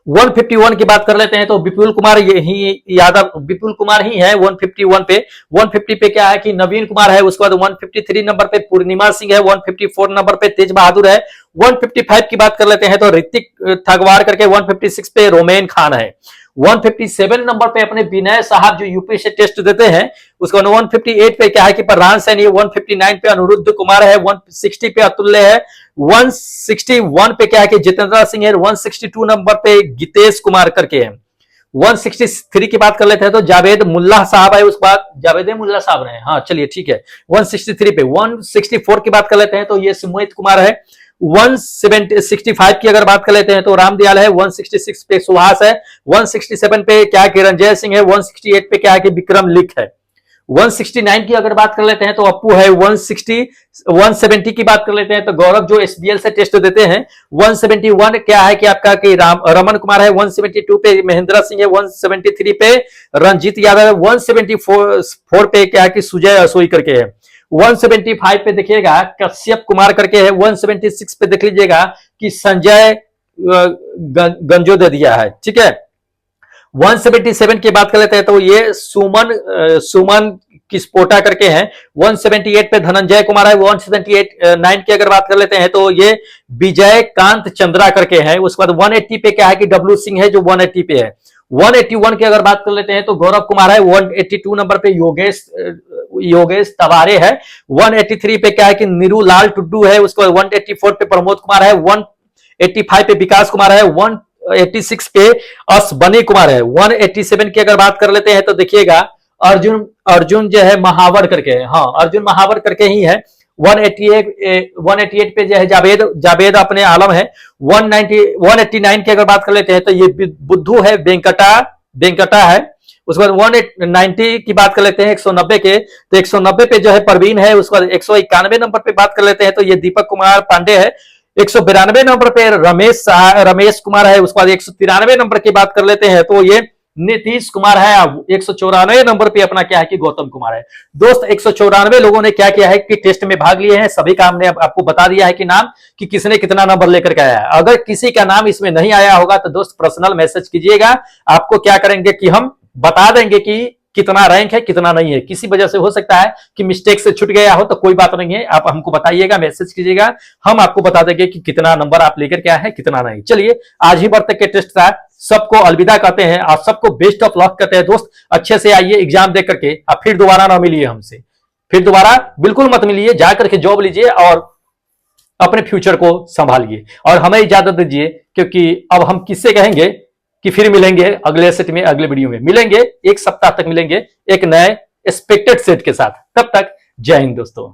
151 की बात कर लेते हैं तो विपुल कुमार विपुल कुमार ही है 151 पे। 150 पे क्या है कि नवीन कुमार है। उसके बाद 153 नंबर पे पूर्णिमा सिंह है। 154 नंबर पे तेज बहादुर है। 155 की बात कर लेते हैं तो ऋतिक थगवार करके। 156 पे रोमेन खान है। 157 नंबर पे अपने विनय साहब जो यूपी से टेस्ट देते हैं। उसके बाद 158 पे क्या है कि प्रधान सैनी। 159 पे अनिरुद्ध कुमार है। 160 पे अतुल्य है। 161 पे क्या है कि जितेंद्र सिंह है। 162 नंबर पे गीतेश कुमार करके है। 163 की बात कर लेते हैं तो जावेद मुल्ला साहब है। उसके बाद जावेद मुल्ला साहब रहे, हाँ चलिए ठीक है। 163 पे 164 की बात कर लेते हैं तो ये सुमित कुमार है। 165 की अगर बात कर लेते हैं तो रामदयाल है। 166 पे सुहास है। 167 पे क्या है कि रंजय सिंह है। 168 पे क्या है कि विक्रम लिख है। 169 की अगर बात कर लेते हैं तो अप्पू है। 170 की बात कर लेते हैं तो गौरव जो एसबीएल से टेस्ट देते हैं। 171 क्या है कि आपका कि रमन कुमार है। 172 पे महेंद्र सिंह है। 173 पे रंजीत यादव है। 174 पे क्या है कि सुजय असोई करके है। 175 पे देखिएगा कश्यप कुमार करके है। 176 पे देख लीजिएगा कि संजय गंजो दे दिया है, ठीक है। 177 की बात कर लेते हैं तो ये सुमन किस्पोटा करके हैं। 178 पे धनंजय कुमार है। 179 की अगर बात कर लेते हैं तो ये विजय कांत चंद्रा करके हैं। उसके बाद 180 पे क्या है कि डब्लू सिंह है जो 180 पे है। 181 की अगर बात कर लेते हैं तो गौरव कुमार है। 182 नंबर पे योगेश तवारे है। 183 पे क्या है कि नीरू लाल टुड्डू है। उसके बाद 184 पे प्रमोद कुमार है। 185 पे विकास कुमार है। 186 पे असबनी कुमार है। 187 की अगर बात कर लेते हैं तो देखिएगा अर्जुन जो है महावर करके है, हाँ अर्जुन महावर करके ही है। 188 पे जो है जावेद अपने आलम है। 189 की अगर बात कर लेते हैं तो ये बुद्धू है। वेंकटा है। उसके बाद 190 की बात कर लेते हैं 190 के तो 190 पे जो है परवीन है। उसके बाद 191 नंबर पे बात कर लेते हैं तो ये दीपक कुमार पांडे है। 192 नंबर पे रमेश कुमार है। उसके बाद 193 नंबर की बात कर लेते हैं तो ये नीतीश कुमार है। 194 नंबर पे अपना क्या है कि गौतम कुमार है। दोस्त 194 लोगों ने क्या किया है कि टेस्ट में भाग लिए हैं। सभी का हमने आपको बता दिया है कि नाम कि किसने कितना नंबर लेकर के आया है। अगर किसी का नाम इसमें नहीं आया होगा तो दोस्त पर्सनल मैसेज कीजिएगा। आपको क्या करेंगे कि हम बता देंगे कि कितना रैंक है कितना नहीं है। किसी वजह से हो सकता है कि मिस्टेक से छूट गया हो तो कोई बात नहीं है, आप हमको बताइएगा, मैसेज कीजिएगा, हम आपको बता देंगे कि कितना नंबर आप लेकर के आए हैं कितना नहीं। चलिए आज ही भर तक के टेस्ट था, सबको अलविदा कहते हैं और सबको बेस्ट ऑफ लक कहते हैं। दोस्त अच्छे से आइए एग्जाम दे करके, आप फिर दोबारा ना मिलिए हमसे, फिर दोबारा बिल्कुल मत मिलिए, जाकर के जॉब लीजिए और अपने फ्यूचर को संभालिए और हमें इजाजत दीजिए, क्योंकि अब हम किससे कहेंगे कि फिर मिलेंगे अगले सेट में, अगले वीडियो में मिलेंगे, एक सप्ताह तक मिलेंगे एक नए एक्सपेक्टेड सेट के साथ। तब तक जय हिंद दोस्तों।